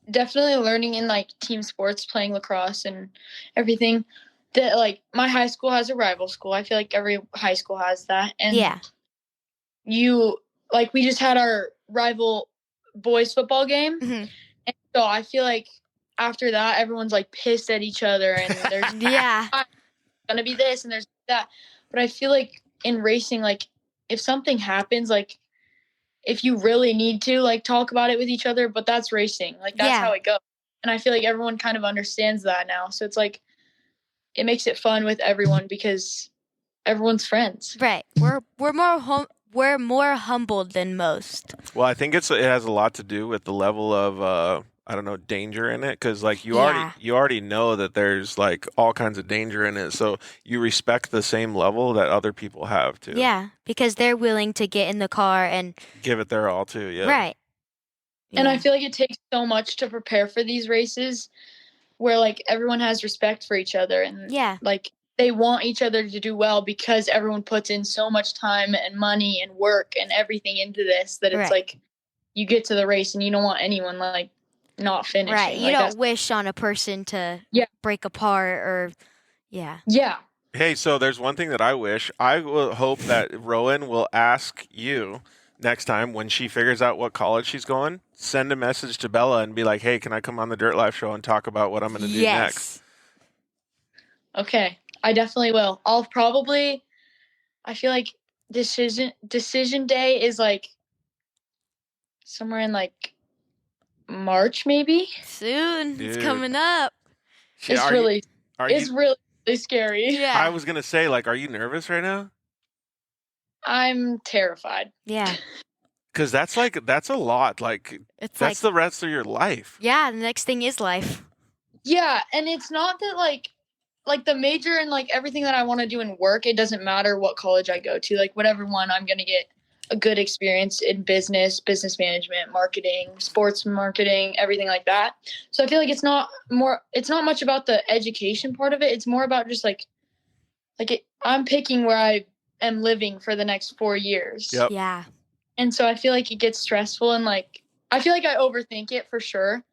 definitely learning in, like, team sports, playing lacrosse and everything, that, like, my high school has a rival school. I feel like every high school has that. And we just had our rival boys football game. And so I feel like after that, everyone's, like, pissed at each other, and there's gonna be this and there's that. But I feel like in racing, like, if something happens, like, if you really need to, like, talk about it with each other, but that's racing. Like, that's how it goes. And I feel like everyone kind of understands that now. So it's like, it makes it fun with everyone because everyone's friends. Right. We're more humbled than most. Well, I think it has a lot to do with the level of danger in it, because like you already know that there's like all kinds of danger in it, so you respect the same level that other people have too. Yeah, because they're willing to get in the car and give it their all too. Yeah. Right. Yeah. And I feel like it takes so much to prepare for these races, where like everyone has respect for each other, and like they want each other to do well because everyone puts in so much time and money and work and everything into this, that it's like you get to the race and you don't want anyone like not finishing. Right. You don't wish on a person to break apart or Yeah. Hey, so there's one thing that I wish. I will hope that Rhowan will ask you next time when she figures out what college she's going, send a message to Bella and be like, hey, can I come on the Dirt Life show and talk about what I'm going to do next? Okay. I definitely will. I feel like decision day is like somewhere in like March, maybe. Soon. Dude. It's coming up. It's really scary. Yeah. I was going to say, like, are you nervous right now? I'm terrified. Yeah. Because that's a lot. Like, that's the rest of your life. Yeah. The next thing is life. Yeah. And it's not that like the major and like everything that I want to do in work, it doesn't matter what college I go to. Like whatever one, I'm going to get a good experience in business management, marketing, sports marketing, everything like that. So I feel like it's not much about the education part of it. It's more about just I'm picking where I am living for the next 4 years. Yep. Yeah. And so I feel like it gets stressful, and like I feel like I overthink it for sure.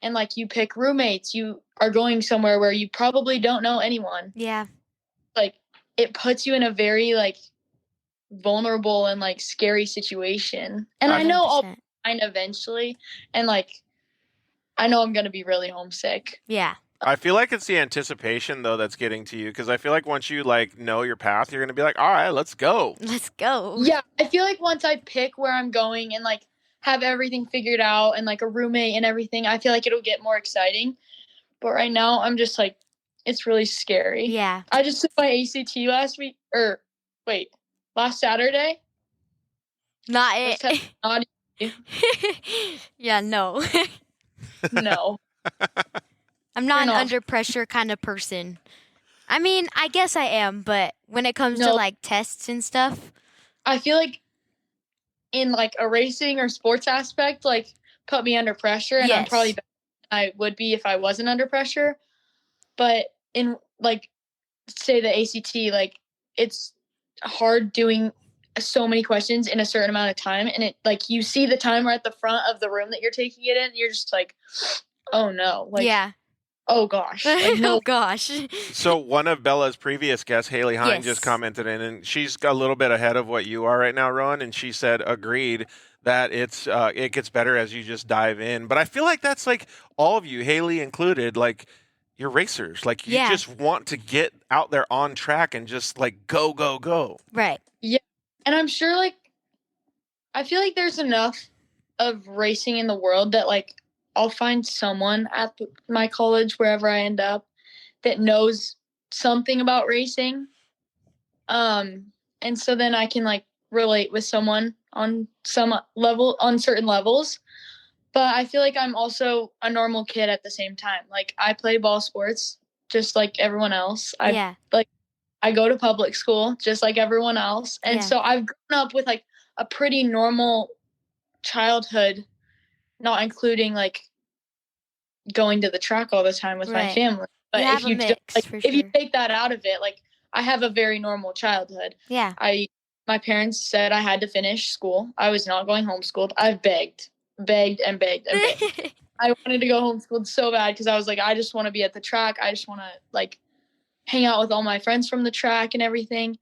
And like you pick roommates, you are going somewhere where you probably don't know anyone. Yeah. Like it puts you in a very like vulnerable and like scary situation. And 100%. I know I'll be fine eventually, and like I know I'm going to be really homesick. Yeah. I feel like it's the anticipation though that's getting to you, because I feel like once you like know your path, you're going to be like, all right, let's go. Let's go. Yeah. I feel like once I pick where I'm going and like have everything figured out and like a roommate and everything, I feel like it'll get more exciting. But right now I'm just like, it's really scary. Yeah. I just took my ACT last Saturday. Not it. Not Yeah, no. No. I'm not an under pressure kind of person. I mean, I guess I am, but when it comes to like tests and stuff, I feel like in like a racing or sports aspect, like put me under pressure, and I'm probably better than I would be if I wasn't under pressure. But in like say the ACT, like it's hard doing so many questions in a certain amount of time, and it like you see the timer at the front of the room that you're taking it in, and you're just like, oh no. Like, yeah. Oh gosh. Like, no. Oh gosh. So one of Bella's previous guests, Haley Hine, just commented in, and she's a little bit ahead of what you are right now, Rowan, and she said, agreed, that it gets better as you just dive in. But I feel like that's like all of you, Haley included, like you're racers. Like you just want to get out there on track and just like go, go, go. Right. Yeah. And I'm sure like I feel like there's enough of racing in the world that like I'll find someone at my college, wherever I end up, that knows something about racing. And so then I can like relate with someone on some level, on certain levels. But I feel like I'm also a normal kid at the same time. Like I play ball sports just like everyone else. I go to public school just like everyone else. And so I've grown up with like a pretty normal childhood, not including like going to the track all the time with my family. But if you take that out of it, like I have a very normal childhood. Yeah. My parents said I had to finish school. I was not going homeschooled. I've begged and begged and begged. I wanted to go homeschooled so bad because I was like, I just want to be at the track. I just want to like hang out with all my friends from the track and everything.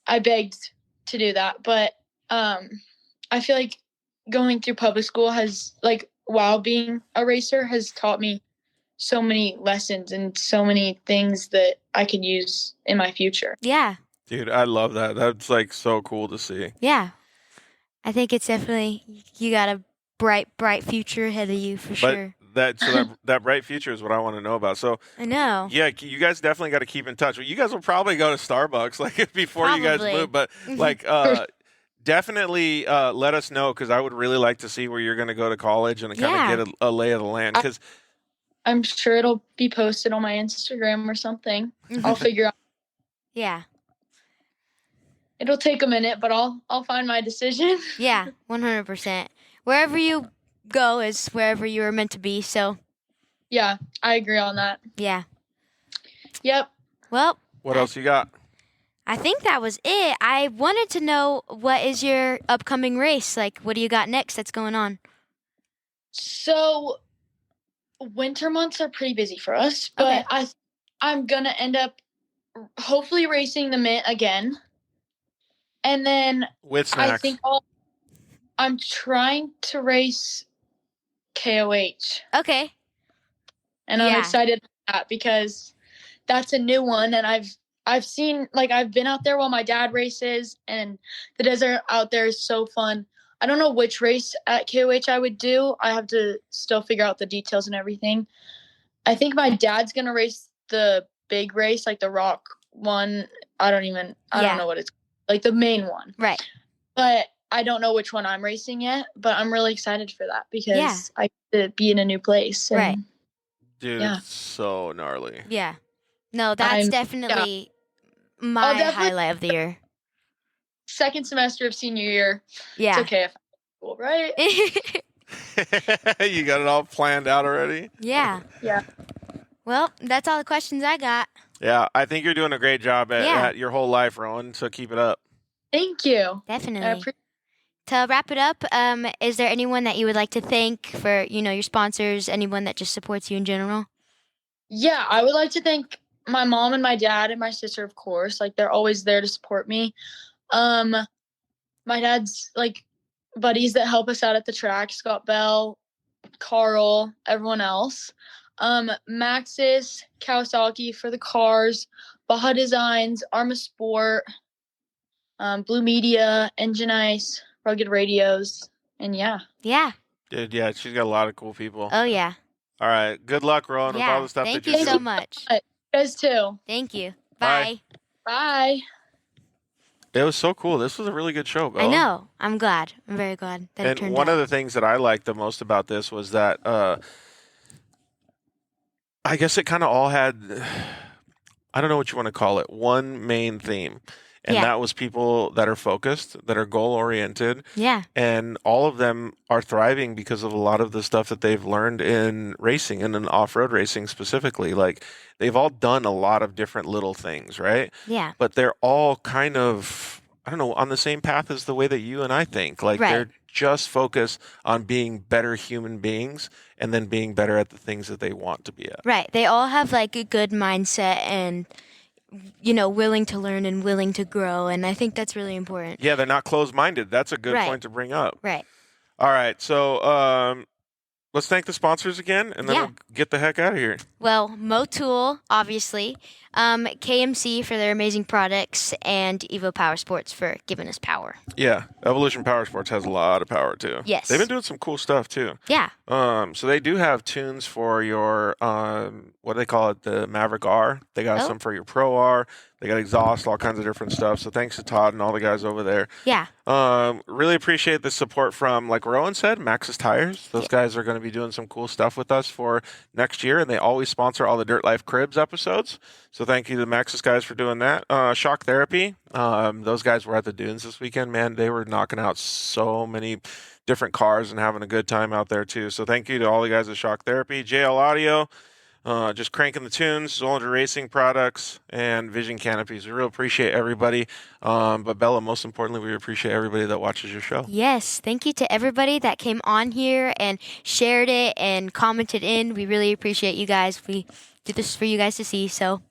I begged to do that. But I feel like going through public school has like, while being a racer, has taught me so many lessons and so many things that I could use in my future. Yeah. Dude, I love that. That's like so cool to see. Yeah. I think it's definitely, you got a bright future ahead of you for sure. That bright future is what I want to know about. So I know. Yeah, you guys definitely got to keep in touch. You guys will probably go to Starbucks like before you guys move, but like definitely let us know because I would really like to see where you're going to go to college and kind of get a lay of the land. Because I'm sure it'll be posted on my Instagram or something. I'll figure out. Yeah. It'll take a minute, but I'll find my decision. Yeah, 100%. Wherever you go is wherever you were meant to be, so. Yeah, I agree on that. Yeah. Yep. Well. What else you got? I think that was it. I wanted to know, what is your upcoming race? Like, what do you got next that's going on? So, winter months are pretty busy for us, but I'm going to end up hopefully racing the Mint again. And then with snacks. I think I'm trying to race KOH. Okay. And I'm excited for that because that's a new one. And I've seen, like, I've been out there while my dad races, and the desert out there is so fun. I don't know which race at KOH I would do. I have to still figure out the details and everything. I think my dad's going to race the big race, like the rock one. I don't know what it's like, the main one. Right. But I don't know which one I'm racing yet, but I'm really excited for that because I get to be in a new place. Right. Dude, it's so gnarly. Yeah. No, that's definitely my highlight of the year. Second semester of senior year. Yeah. It's okay if I'm cool, right? You got it all planned out already? Yeah. Well, that's all the questions I got. Yeah, I think you're doing a great job at your whole life, Rowan, so keep it up. Thank you. Definitely. To wrap it up, is there anyone that you would like to thank for, your sponsors, anyone that just supports you in general? Yeah, I would like to thank my mom and my dad and my sister, of course. Like, they're always there to support me. My dad's, like, buddies that help us out at the track, Scott Bell, Carl, everyone else. Maxis, Kawasaki for the cars, Baja Designs, Arma Sport, Blue Media, Engine Ice, Rugged Radios, and yeah. Dude, yeah, she's got a lot of cool people. Oh, yeah. All right. Good luck, Rowan, with all the stuff that you're doing. Thank you so much. You guys too. Thank you. Bye. Bye. It was so cool. This was a really good show, Bella. I know. I'm glad. I'm very glad that it turned out. And one of the things that I liked the most about this was that I guess it kind of all had, I don't know what you want to call it, one main theme. And that was people that are focused, that are goal-oriented. Yeah. And all of them are thriving because of a lot of the stuff that they've learned in racing and in off-road racing specifically. Like, they've all done a lot of different little things, right? Yeah. But they're all kind of, I don't know, on the same path as the way that you and I think. Like, they're just focus on being better human beings and then being better at the things that they want to be at. Right. They all have like a good mindset and, willing to learn and willing to grow. And I think that's really important. Yeah, they're not closed-minded. That's a good point to bring up. Right. All right. So let's thank the sponsors again, and then we'll get the heck out of here. Well, Motul, obviously, KMC for their amazing products, and Evo Power Sports for giving us power. Yeah, Evolution Power Sports has a lot of power, too. Yes. They've been doing some cool stuff, too. Yeah. So they do have tunes for your, what do they call it, the Maverick R. They got some for your Pro R. They got exhaust, all kinds of different stuff. So thanks to Todd and all the guys over there. Yeah. Really appreciate the support from, like Rhowan said, Max's Tires. Those guys are going to be doing some cool stuff with us for next year, and they always sponsor all the Dirt Life Cribs episodes. So thank you to Max's guys for doing that. Shock Therapy. Those guys were at the Dunes this weekend. Man, they were knocking out so many different cars and having a good time out there, too. So thank you to all the guys at Shock Therapy. JL Audio. Just cranking the tunes, Zolander Racing products, and Vision Canopies. We really appreciate everybody. But Bella, most importantly, we appreciate everybody that watches your show. Yes, thank you to everybody that came on here and shared it and commented in. We really appreciate you guys. We do this for you guys to see, so.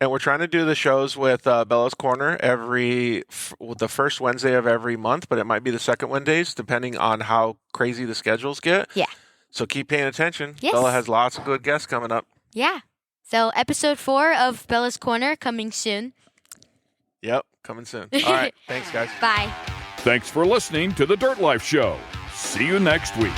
And we're trying to do the shows with Bella's Corner the first Wednesday of every month, but it might be the second Wednesdays, depending on how crazy the schedules get. Yeah. So keep paying attention. Yes. Bella has lots of good guests coming up. Yeah. So episode 4 of Bella's Corner coming soon. Yep, coming soon. All right. Thanks, guys. Bye. Thanks for listening to The Dirt Life Show. See you next week.